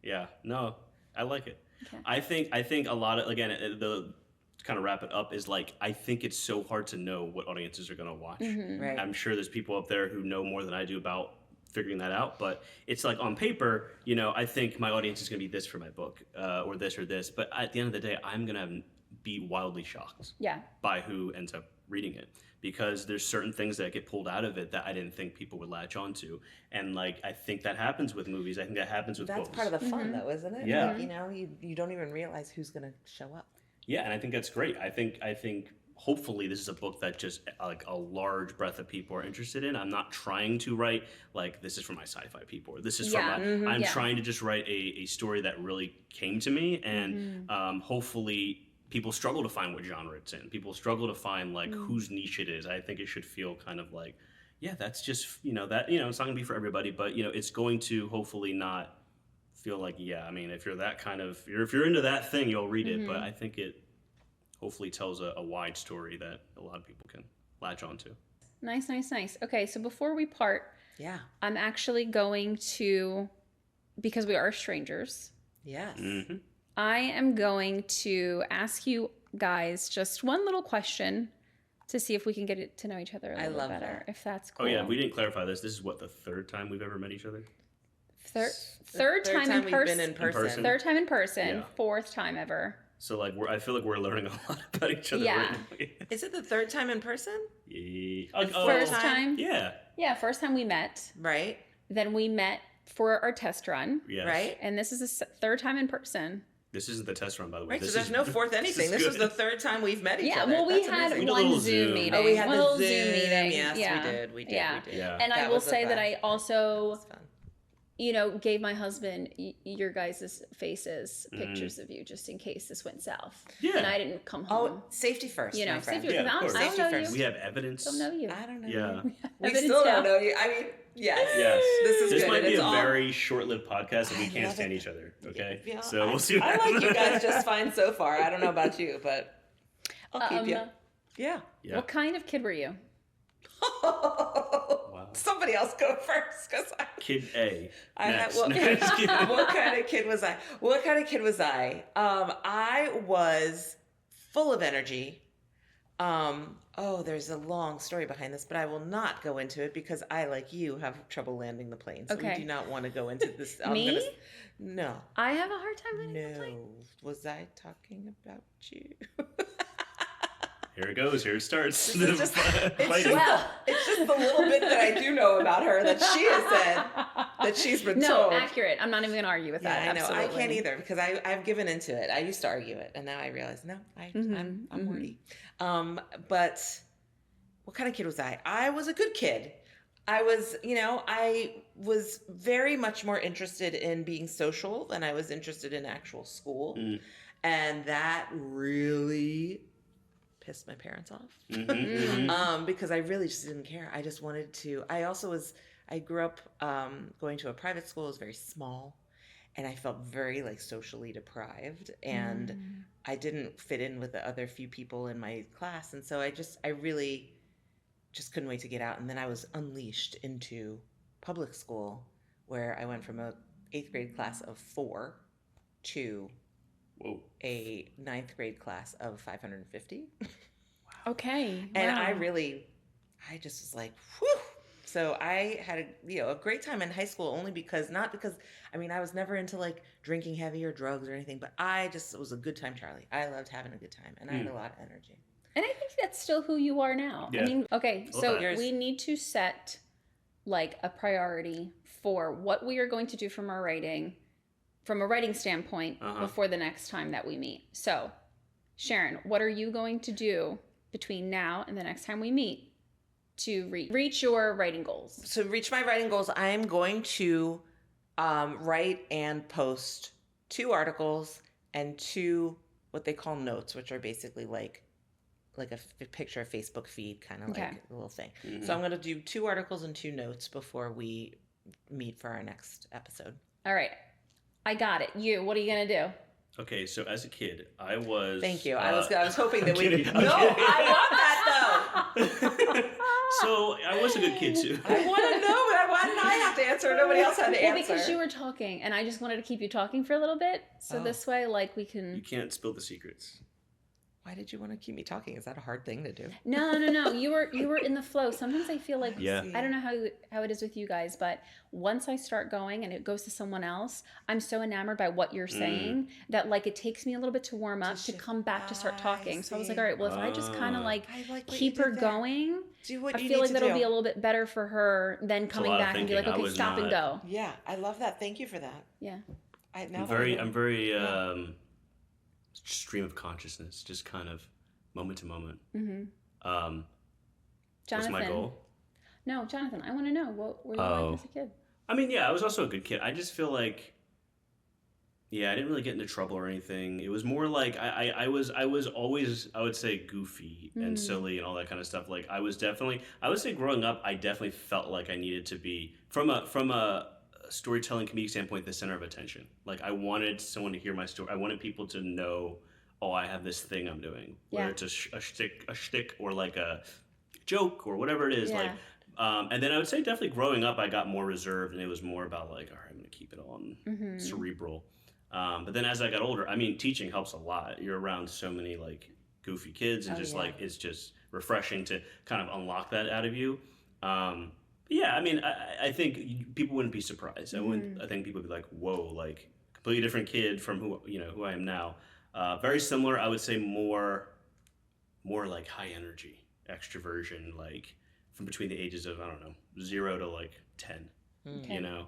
Yeah, no, I like it. Okay. I think a lot of again the to kind of wrap it up is like I think it's so hard to know what audiences are gonna watch. Right. I'm sure there's people up there who know more than I do about figuring that out, but it's like on paper, I think my audience is gonna be this for my book, or this, but at the end of the day, I'm gonna be wildly shocked Yeah. by who ends up reading it because there's certain things that get pulled out of it that I didn't think people would latch onto, and like I think that happens with movies. I think that happens with That's books. part of the fun, though, isn't it? Yeah. Like, you don't even realize who's gonna show up. Yeah, and I think that's great. I think hopefully this is a book that just like a large breadth of people are interested in. I'm not trying to write like this is for my sci-fi people or this is Yeah, for my. I'm yeah. trying to just write a story that really came to me and hopefully people struggle to find what genre it's in. People struggle to find like whose niche it is. I think it should feel kind of like, yeah, that's just, that, it's not gonna be for everybody, but it's going to hopefully not feel like, yeah, I mean, if you're that kind of, if you're into that thing, you'll read it. But I think it hopefully tells a wide story that a lot of people can latch onto. Nice. Okay, so before we part, Yeah. I'm actually going to, because we are strangers, Yes. Mm-hmm. I am going to ask you guys just one little question to see if we can get to know each other a little bit better. that. If that's cool. Oh yeah, if we didn't clarify this is what, the third time we've ever met each other? Third time in we've person. been in person. Third time in person. Yeah. Fourth time ever. So like I feel like we're learning a lot about each other. Yeah. Right now. Is it the third time in person? Yeah. First time. Yeah. Yeah, first time we met. Right. Then we met for our test run. Yes. Right. And this is the third time in person. This isn't the test run, by the way. Right. This So there's is, no fourth anything. This was good. the third time we've met each Yeah, other. well, we That's had amazing. We did a one little Zoom Zoom. meeting. Oh, we had one the little Zoom meeting. Yes, yeah. we did. We did. Yeah. We did. Yeah. And I That will was say a that fun- I also, was fun. gave my husband your guys' faces, pictures of you, just in case this went south. Yeah. And I didn't come home. Oh, safety first. my friend. safety. Yeah, of I course. don't know Safety you. We have evidence. Don't know you. I don't know. Yeah. We Evidence still now. don't know you. I mean, yes. Yes. This is This good. might and be it's a all- very short-lived podcast and we I can't love stand it. each other. Okay. Yeah, So we'll see. What I like happens. you guys just fine so far. I don't know about you, but I'll keep you. Yeah. Yeah. What kind of kid were you? Wow. Somebody else go first, because Kid A. I had, Next. well, No, just kidding. what kind of kid was I? What kind of kid was I? I was full of energy. There's a long story behind this, but I will not go into it because I, like you, have trouble landing the plane. So Okay. we do not want to go into this. Me? No. I have a hard time landing the plane. No. Was I talking about you? Here it goes. Here it starts. This is just- it's Fighting. Well, It's just the little bit that I do know about her that she has said that she's been no, told. accurate. I'm not even going to argue with Yeah, that. I know. Absolutely. I can't either because I've given into it. I used to argue it, and now I realize no, I'm wordy. But what kind of kid was I? I was a good kid. I was very much more interested in being social than I was interested in actual school, and that really pissed my parents off because I really just didn't care. I just wanted to. I grew up going to a private school. It was very small, and I felt very like socially deprived, and I didn't fit in with the other few people in my class, and so I really just couldn't wait to get out. And then I was unleashed into public school, where I went from a 8th grade class of 4 to Whoa. a 9th grade class of 550. Okay. And wow. I just was like, whew. So I had a great time in high school, only because, not because, I mean, I was never into like drinking heavy or drugs or anything, but it was a good time, Charlie. I loved having a good time, and I had a lot of energy. And I think that's still who you are now. Yeah. I mean, okay, so Okay. we need to set like a priority for what we are going to do from a writing standpoint before the next time that we meet. So, Sharon, what are you going to do between now and the next time we meet to reach your writing goals? So to reach my writing goals, I am going to write and post 2 articles and 2 what they call notes, which are basically like a picture of Facebook feed, kind of Okay. like a little thing. So I'm going to do 2 articles and 2 notes before we meet for our next episode. All right. I got it. What are you going to do? Okay, so as a kid, I was. Thank you. I was hoping that I'm kidding, I'm No, kidding. I want that So I was a good kid too. though. I want to know, but why didn't I have to answer? Nobody else had to Well, answer. because you were talking, and I just wanted to keep you talking for a little bit. So Oh. this way, like, we can... You can't spill the secrets. Why did you want to keep me talking? Is that a hard thing to do? No. You were in the flow. Sometimes I feel like Yeah. I don't know how it is with you guys, but once I start going and it goes to someone else, I'm so enamored by what you're saying that like it takes me a little bit to warm up to shift. come back to start I talking. So I was like, see. all right, well if I just kind of like I like what keep you her did there. going, Do what I you feel need like to that'll do. be a little bit better for her than coming lot of back and be thinking. like, I okay, was stop and go. Yeah, I love that. Thank you for that. Yeah. I'm very stream of consciousness, just kind of moment to moment. Mm-hmm. What's Jonathan. my goal? No, Jonathan, I want to know what were you like as a kid? I mean, yeah, I was also a good kid. I just feel like Yeah, I didn't really get into trouble or anything. It was more like I was always, I would say, goofy and silly and all that kind of stuff. Like I was definitely, I would say growing up, I definitely felt like I needed to be from a storytelling comedic standpoint the center of attention. Like I wanted someone to hear my story. I wanted people to know, oh, I have this thing I'm doing, whether Yeah. it's a shtick or like a joke or whatever it is. Yeah. Like, and then I would say definitely growing up, I got more reserved and it was more about like, all right, I'm going to keep it on cerebral. But then as I got older, I mean, teaching helps a lot. You're around so many like goofy kids, and Oh, just yeah. like it's just refreshing to kind of unlock that out of you. But yeah, I mean, I think people wouldn't be surprised. I think people would be like, "Whoa!" Like completely different kid from who I am now. Very similar, I would say more like high energy, extroversion, like from between the ages of I don't know 0 to like 10. Okay. You know.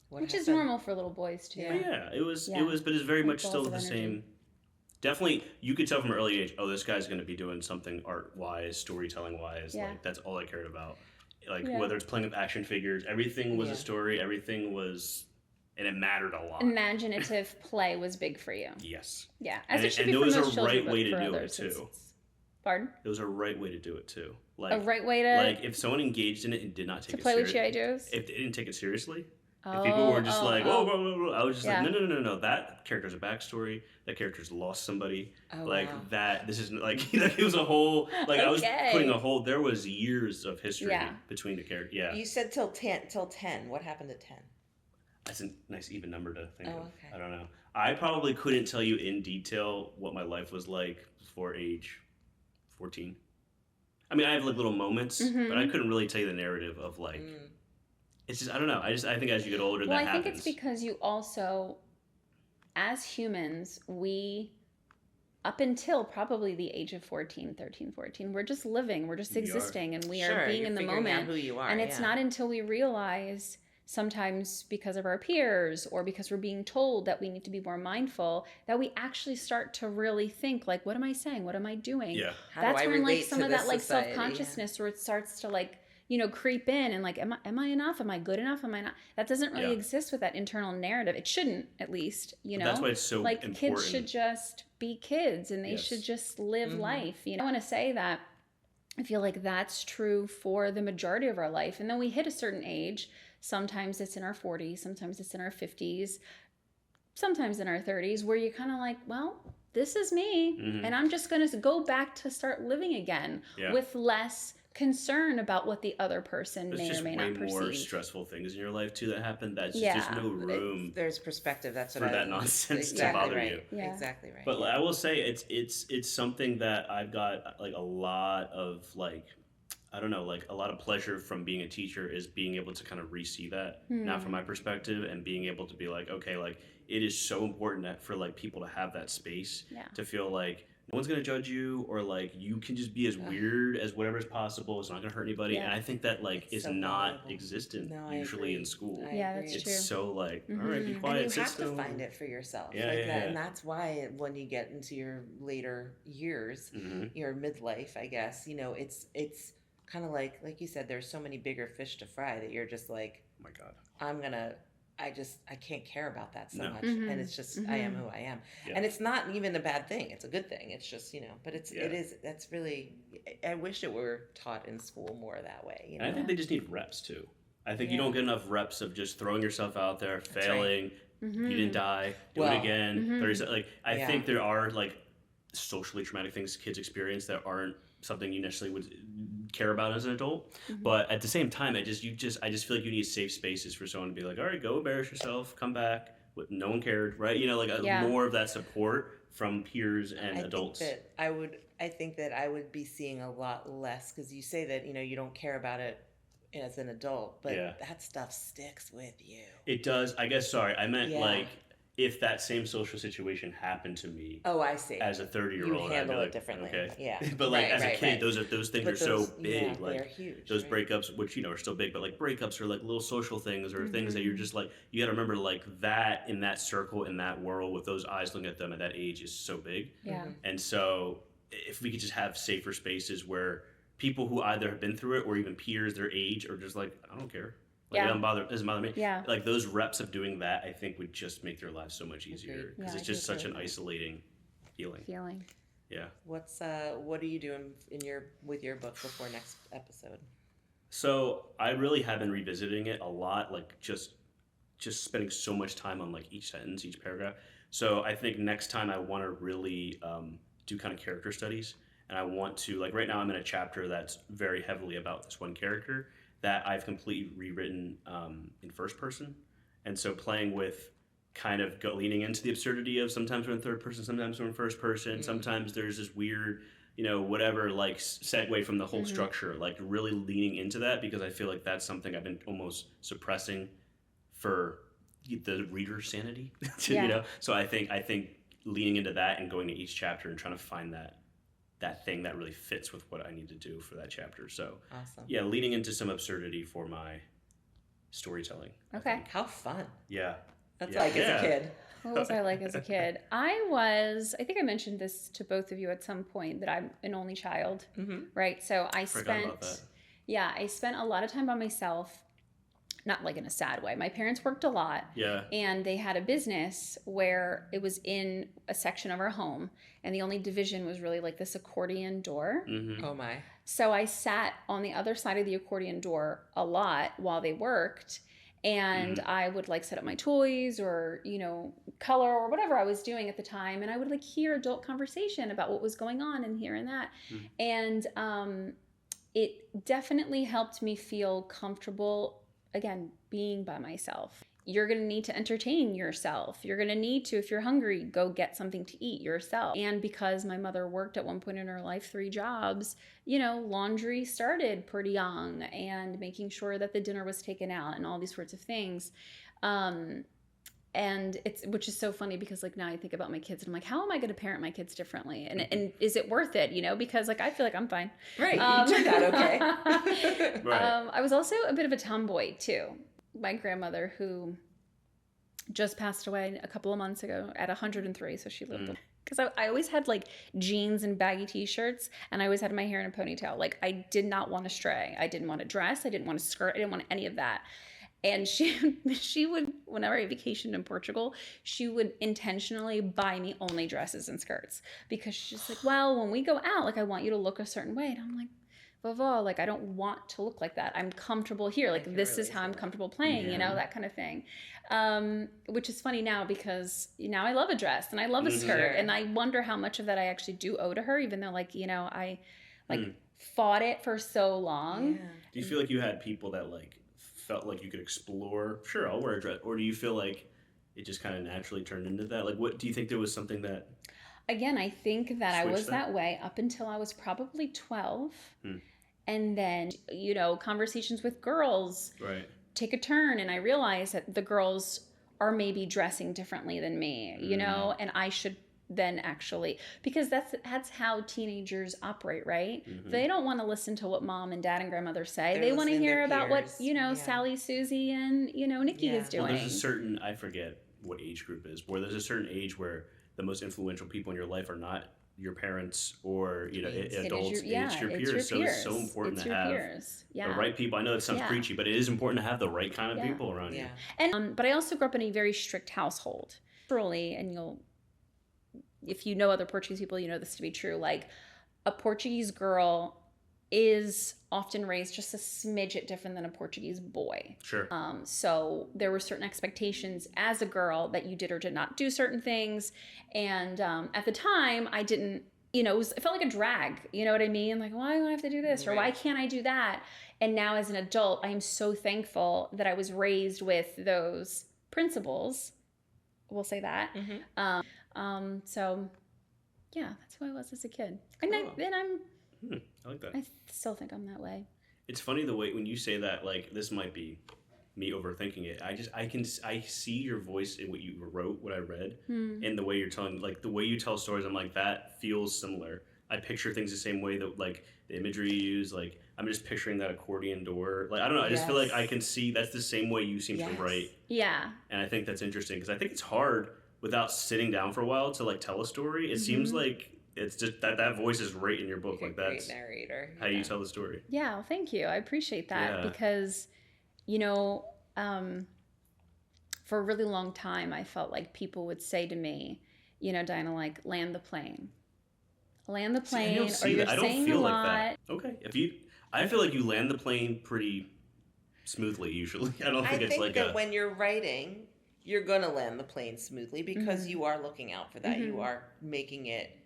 What Which is happened? normal for little boys too. But yeah, it was, Yeah. but it's very Like much balls still of the energy. same. Definitely, you could tell from an early age, oh, this guy's going to be doing something art-wise, storytelling-wise. Yeah. Like that's all I cared about. Like Yeah. whether it's playing with action figures, everything was Yeah. a story. Everything was, and it mattered a lot. Imaginative play was big for you. Yes, Yeah, as And- it should and be there for was a most children, right but way to for do it, others, too. it's- Pardon? it was a right way to do it too. Like A right way to like if someone engaged in it and did not take to it play with serious, GI Joes. if they didn't take it seriously. Oh, If people were just like, oh. whoa, I was just Yeah. like, no, that character's a backstory. That character's lost somebody. Oh, Like wow. that. This is like, it was a whole, like I was Okay. putting a whole, there was years of history Yeah. between the characters. Yeah. You said till 10. Till 10. What happened at 10? That's a nice even number to think Oh, of. okay. I don't know. I probably couldn't tell you in detail what my life was like before age 14. I mean, I have like little moments, Mhm. but I couldn't really tell you the narrative of like, it's just, I don't know. I think as you get older, Well, that I think happens. it's because you also, as humans, we, up until probably the age of 14, 13, 14, we're just living, we're just We are. existing, and we Sure, are being you're in the figuring out moment. who you are, And it's yeah. not until we realize, sometimes because of our peers or because we're being told that we need to be more mindful, that we actually start to really think, like, what am I saying? What am I doing? Yeah. How do That's I when like relate some to of this that like society? self-consciousness where it starts to like, you know, creep in and like, am I enough? Am I good enough? Am I not? That doesn't really Yeah. exist with that internal narrative. It shouldn't, at least, you But know. that's why it's so like important. kids should just be kids and they Yes. should just live Mhm. life. You know, I want to say that I feel like that's true for the majority of our life. And then we hit a certain age. Sometimes it's in our 40s, sometimes it's in our 50s, sometimes in our 30s, where you're kind of like, well, this is me. Mhm. And I'm just going to go back to start living again Yeah. with less concern about what the other person There's may just or may way not more perceive. stressful things in your life too that happen. That's just, Yeah. there's no room. There's perspective. That's what for I that nonsense to exactly bother right. you. Yeah. Exactly right. But I will say it's something that I've got like a lot of like, I don't know, like a lot of pleasure from being a teacher is being able to kind of re-see that now from my perspective and being able to be like, okay, like it is so important that for like people to have that space Yeah. to feel like no one's gonna judge you, or like you can just be as weird as whatever's possible. It's not gonna hurt anybody. Yeah. And I think that like It's is so not valuable. existent No, I usually agree. in school. I Yeah, agree. that's It's true. so like, all right, be Mhm. quiet, And you sit have to still. find it for yourself. Yeah, like yeah, that. yeah. And that's why when you get into your later years, Mhm. your midlife, I guess, you know, it's kind of like you said, there's so many bigger fish to fry that you're just like, Oh my God. I can't care about that so No. much. Mhm. And it's just, I am Mhm. who I am. Yeah. And it's not even a bad thing. It's a good thing. It's just, you know, but it Yeah. is, that's really, I wish it were taught in school more that way. You know? And I think they just need reps too. I think you Yeah. don't get enough reps of just throwing yourself out there, right. failing. Mhm. You didn't die. Do Well, it again. mhm. I Yeah. think there are like socially traumatic things kids experience that aren't something you necessarily would care about as an adult. Mhm. But at the same time, I just feel like you need safe spaces for someone to be like, all right, go embarrass yourself, come back. With no one cared, right? You know, like Yeah. more of that support from peers and adults. I think that I would be seeing a lot less because you say that, you know, you don't care about it as an adult, but Yeah. that stuff sticks with you. It does. I guess. Sorry, I meant Yeah. like if that same social situation happened to me. Oh, I see. As a 30-year-old, You I'd be handle like, it differently. okay. Yeah. But like Right, as a right, kid, right. those things But are so those- big. yeah, like they're huge. those right? breakups, which are still big, but like breakups are like little social things or things that you're Mm-hmm. just like you got to remember like that in that circle in that world with those eyes looking at them at that age is so big. Yeah. And so if we could just have safer spaces where people who either have been through it or even peers their age are just like I don't care. Like Yeah. it doesn't bother me. Yeah. Like those reps of doing that, I think would just make their lives so much easier because Yeah, it's I just do such agree an with that. isolating feeling. Yeah. What are you doing with your book before next episode? So I really have been revisiting it a lot, like just spending so much time on like each sentence, each paragraph. So I think next time I want to really do kind of character studies, and I want to like right now I'm in a chapter that's very heavily about this one character that I've completely rewritten in first person, and so playing with kind of leaning into the absurdity of sometimes we're in third person, sometimes we're in first person, sometimes there's this weird whatever, like segue from the whole structure, like really leaning into that because I feel like that's something I've been almost suppressing for the reader's sanity. So I think leaning into that and going to each chapter and trying to find that thing that really fits with what I need to do for that chapter. So Awesome. yeah, leaning into some absurdity for my storytelling. Okay. How fun. Yeah. That's Yeah. like as a kid. What was I like as a kid? I think I mentioned this to both of you at some point that I'm an only child, right? So I Forgot about that. I spent a lot of time by myself, not like in a sad way. My parents worked a lot. Yeah. And they had a business where it was in a section of our home, and the only division was really like this accordion door. Oh my. So I sat on the other side of the accordion door a lot while they worked. And I would like set up my toys or, color or whatever I was doing at the time. And I would like hear adult conversation about what was going on and here and that. And it definitely helped me feel comfortable, again, being by myself. You're going to need to entertain yourself. You're going to need to, if you're hungry, go get something to eat yourself. And because my mother worked at one point in her life 3 jobs, laundry started pretty young and making sure that the dinner was taken out and all these sorts of things. And which is so funny because like now I think about my kids and I'm like, how am I going to parent my kids differently? And is it worth it? Because like I feel like I'm fine. Right. You turned out okay. Right. I was also a bit of a tomboy too. My grandmother, who just passed away a couple of months ago at 103, so she lived. Because I always had like jeans and baggy t-shirts, and I always had my hair in a ponytail. Like I did not want to stray. I didn't want a dress. I didn't want a skirt. I didn't want any of that. And she would, whenever I vacationed in Portugal, she would intentionally buy me only dresses and skirts because she's just like, well, when we go out, like I want you to look a certain way. And I'm like, Vava, like I don't want to look like that. I'm comfortable here. Like this is how I'm comfortable playing, that kind of thing. Which is funny now because now I love a dress and I love a skirt, and I wonder how much of that I actually do owe to her, even though like, I fought it for so long. Yeah. Do you feel like you had people that like felt like you could explore? Sure, I'll wear a dress. Or do you feel like it just kind of naturally turned into that? Like, what do you think there was something that? Again, I think that I was that way up until I was probably 12. And then, conversations with girls take a turn. And I realized that the girls are maybe dressing differently than me, and I should then actually, because that's how teenagers operate, right? They don't want to listen to what mom and dad and grandmother say. They want to hear about what, Sally, Susie, and, Nikki is doing. Well, there's a certain, I forget what age group is, where there's a certain age where the most influential people in your life are not your parents or adults. It's your peers. So it's so important to have the right people. I know that sounds preachy, but it is important to have the right kind of people around you. And but I also grew up in a very strict household. Truly, and if you know other Portuguese people, you know this to be true. Like a Portuguese girl is often raised just a smidget different than a Portuguese boy. Sure. So there were certain expectations as a girl that you did or did not do certain things. And at the time, I didn't, it felt like a drag. You know what I mean? Like, why do I have to do this? Or why can't I do that? And now as an adult, I am so thankful that I was raised with those principles. We'll say that. So, yeah, that's who I was as a kid. And then I like that. I still think I'm that way. It's funny the way when you say that, like this might be me overthinking it. I see your voice in what you wrote, what I read, and the way you're telling, like the way you tell stories. I'm like, that feels similar. I picture things the same way that like the imagery you use. Like I'm just picturing that accordion door. Like I don't know. I just feel like I can see that's the same way you seem to write. Yeah. And I think that's interesting because I think it's hard without sitting down for a while to like tell a story. It seems like it's just that voice is right in your book. Like that's great narrator. how you tell the story. Yeah, well, thank you. I appreciate that because you know, for a really long time, I felt like people would say to me, you know, Diana, like, land the plane. Land the plane, or you're I don't saying feel a like lot. that. Okay, I feel like you land the plane pretty smoothly usually. I don't think I it's think like that when you're writing, you're gonna land the plane smoothly because you are looking out for that. You are making it,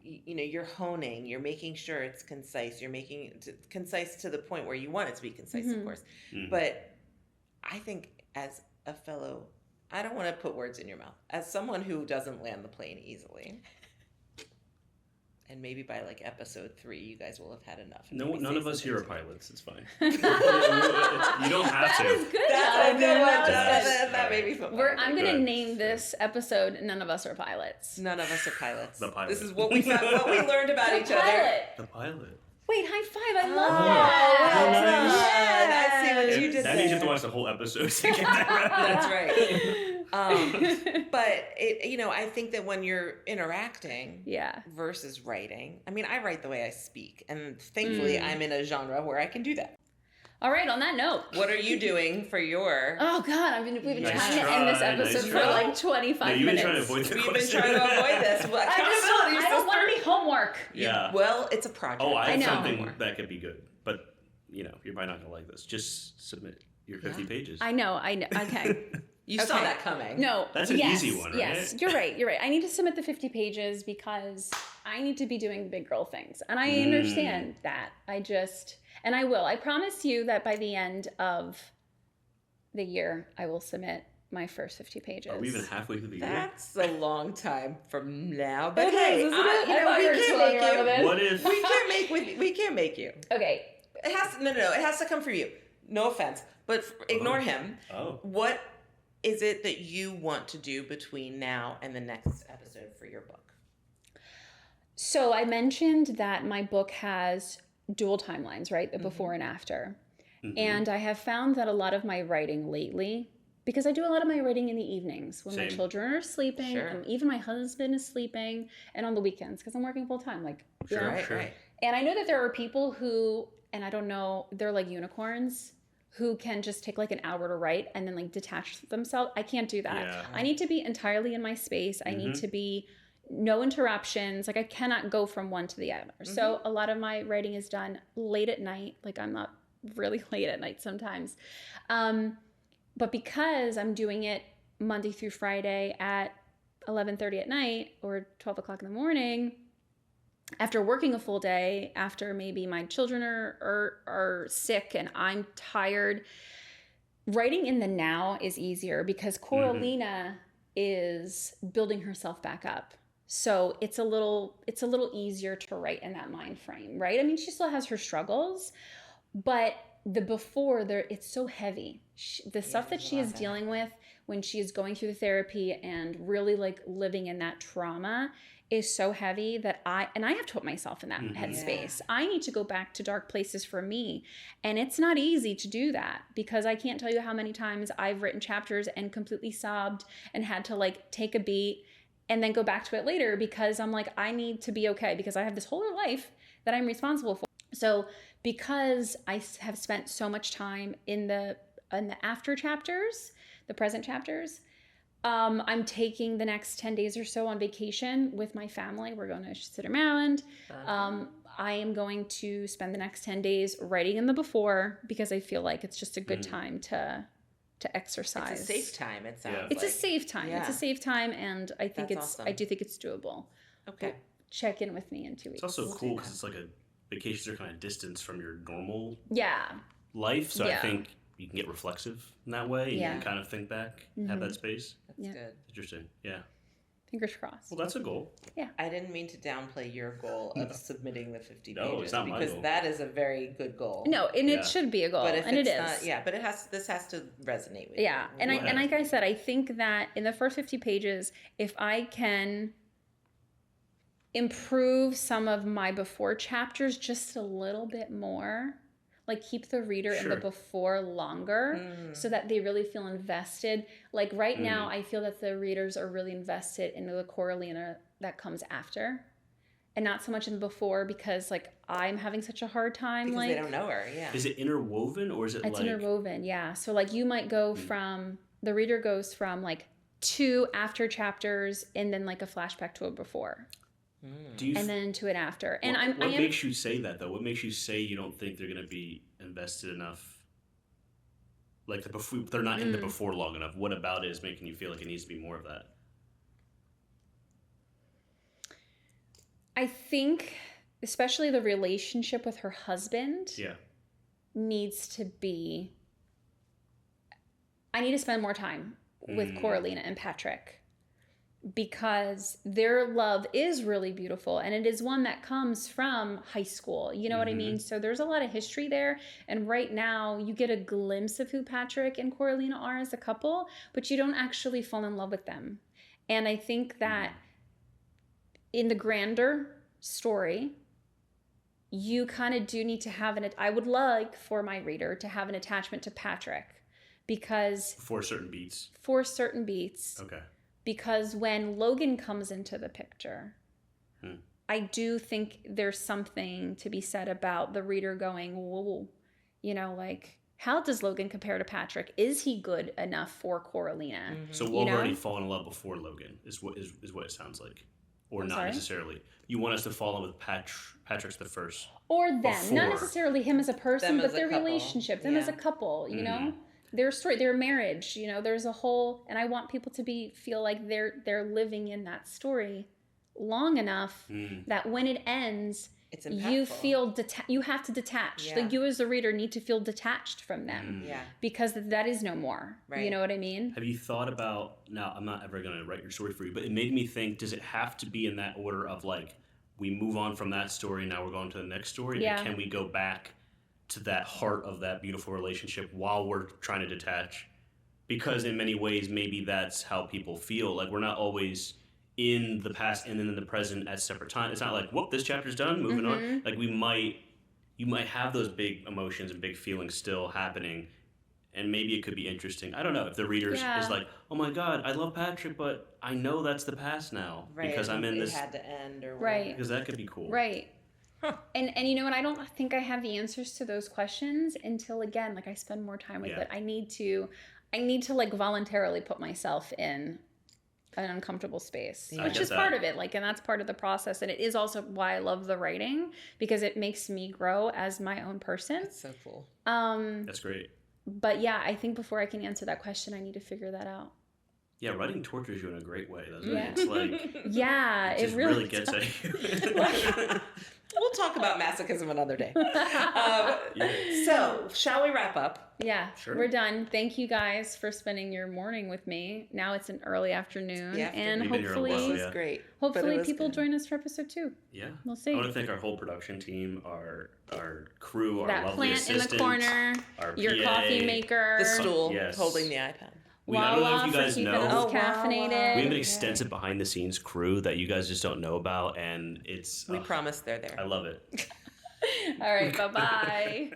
you know, you're honing, you're making sure it's concise. You're making it concise to the point where you want it to be concise, of course. But I think as a fellow, I don't want to put words in your mouth. As someone who doesn't land the plane easily, and maybe by like episode 3, you guys will have had enough. none of us here are pilots. It's fine. You don't have to. That was good. That's a good one, Jonathan. That Alright. made me feel I'm going to Good. name this episode "None of Us Are Pilots." None of us are pilots. The pilot. This is what we found, what we learned about each other. Pilot. The pilot. Wait, high five! I love Oh, that. well nice. done. I see what you And did that means you have to there. watch the whole episode to get that right. That's right. But it, you know, I think that when you're interacting Yeah. versus writing, I mean, I write the way I speak, and thankfully, I'm in a genre where I can do that. All right. On that note. What are you doing for your? Oh God, we've been Nice trying to end this try, episode nice for try. like 25 No, you've been minutes. trying to avoid the We've been question. trying to avoid this. Well, I don't want any homework. Yeah. Well, it's a project. Oh, I have know. something that could be good, but you know, you're probably not gonna like this. Just submit your 50 pages. I know. Okay. You saw Okay. that coming. No. That's an yes, easy one, right? Yes, you're right. You're right. I need to submit the 50 pages because I need to be doing big girl things. And I understand that. And I will. I promise you that by the end of the year, I will submit my first 50 pages. Are we even halfway through the year? That's a long time from now. But It hey, is, isn't it? you I know, thought we you were can't toying make around you. with it. What if? We can't make you. Okay. It has no. It has to come from you. No offense, but ignore him. Oh. What is it that you want to do between now and the next episode for your book? So I mentioned that my book has dual timelines, right? The before and after. Mhm. And I have found that a lot of my writing lately, because I do a lot of my writing in the evenings when my Same. children are sleeping, Sure. and even my husband is sleeping, and on the weekends because I'm working full time. Like, you Sure, know? Right, sure. right. And I know that there are people who, and I don't know, they're like unicorns who can just take like an hour to write and then like detach themselves. I can't do that. Yeah. I need to be entirely in my space. I need to be no interruptions. Like I cannot go from one to the other. So a lot of my writing is done late at night. Like I'm up really late at night sometimes. But because I'm doing it Monday through Friday at 11:30 at night or 12 o'clock in the morning, after working a full day, after maybe my children are sick and I'm tired, writing in the now is easier because Coralina is building herself back up. So it's a little easier to write in that mind frame, right? I mean, she still has her struggles, but the before there, it's so heavy. The stuff that she is dealing with when she is going through the therapy and really like living in that trauma is so heavy that I have to put myself in that headspace. I need to go back to dark places for me. And it's not easy to do that because I can't tell you how many times I've written chapters and completely sobbed and had to like take a beat and then go back to it later because I'm like, I need to be okay because I have this whole life that I'm responsible for. So because I have spent so much time in the after chapters, the present chapters, I'm taking the next 10 days or so on vacation with my family. We're going to Cedar, Maryland. I am going to spend the next 10 days writing in the before because I feel like it's just a good time to exercise. It's a safe time, it sounds It's like. a safe time. Yeah. It's a safe time, and I think That's awesome. I do think it's doable. Okay. Check in with me in 2 weeks. It's also cool because it's like vacations are kind of distance from your normal Yeah. life, so I Yeah. think you can get reflexive in that way and Yeah. you can kind of think back, have that space. That's Yeah. good. Interesting. Yeah. Fingers crossed. Well, that's a goal. I didn't mean to downplay your goal of submitting the 50 No, pages it's not my because goal. that is a very good goal. No, and Yeah. it should be a goal, but if and it it's is. not, yeah, but this has to resonate with Yeah, you. and Right. and like I said, I think that in the first 50 pages, if I can improve some of my before chapters just a little bit more, like keep the reader in the Sure. before longer so that they really feel invested. Like right now, I feel that the readers are really invested in the Coralina that comes after. and not so much in the before, because like I'm having such a hard time. Because like they don't know her. Yeah. Is it interwoven or is it it's like interwoven, yeah. So like you might go from the reader goes from like 2 after chapters and then like a flashback to a before. Do you And then to an after. And what I am makes you say that though? What makes you say you don't think they're going to be invested enough? Like they're not in the before long enough. What about it is making you feel like it needs to be more of that? I think especially the relationship with her husband Yeah. needs to be I need to spend more time with Coralina and Patrick, because their love is really beautiful, and it is one that comes from high school. You know what I mean? So there's a lot of history there, and right now you get a glimpse of who Patrick and Coralina are as a couple, but you don't actually fall in love with them. And I think that in the grander story, you kind of do need to have I would like for my reader to have an attachment to Patrick, because For certain beats. for certain beats, Okay. because when Logan comes into the picture, I do think there's something to be said about the reader going, whoa, you know, like, how does Logan compare to Patrick? Is he good enough for Coralina? So we've already fallen in love before Logan is what it sounds like. Or I'm not sorry? necessarily. You want us to fall in with Patrick's the first. Or them, Before. not necessarily him as a person, Them but as a their couple. relationship, them as a Yeah. couple, you know, their story, their marriage, you know, there's a whole, and I want people to feel like they're living in that story long enough that when it ends, It's you impactful. feel you have to detach. Yeah. Like you as the reader need to feel detached from them, Yeah. because that is no more. Right. You know what I mean? Have you thought about, now I'm not ever going to write your story for you, but it made me think, does it have to be in that order of like, we move on from that story, now we're going to the next story? Yeah. And can we go back to that heart of that beautiful relationship while we're trying to detach? Because in many ways, maybe that's how people feel. Like we're not always in the past and then in the present at separate times. It's not like, whoop, this chapter's done, moving on. Like you might have those big emotions and big feelings still happening, and maybe it could be interesting. I don't know if the reader is like, oh my God, I love Patrick, but I know that's the past now because I'm in it this. had to end or Right. Because that could be cool. Right. And you know what? I don't think I have the answers to those questions until, again, like I spend more time with Yeah. it. I need to like voluntarily put myself in an uncomfortable space, I which get is that. part of it. Like, and that's part of the process. And it is also why I love the writing, because it makes me grow as my own person. It's so cool. That's great. But yeah, I think before I can answer that question, I need to figure that out. Yeah, writing tortures you in a great way, doesn't Yeah. it? It's like Yeah, it it just really really gets at you. We'll talk about masochism another day. Yeah. So, shall we wrap up? Yeah, Sure. we're done. Thank you guys for spending your morning with me. Now it's an early afternoon, Yeah, and We've been here a while, This hopefully, was yeah. great. but it hopefully was people good. join us for episode 2. Yeah. We'll see. I want to thank our whole production team, our crew, our That lovely plant in the assistants, corner, our your PA. coffee maker, The stool Yes. holding the iPad. I don't know if Wawa you for guys keeping know. us Oh, wow, caffeinated. wow. We have an Okay. extensive behind the scenes crew that you guys just don't know about, and it's We promise they're there. I love it. All right, bye-bye.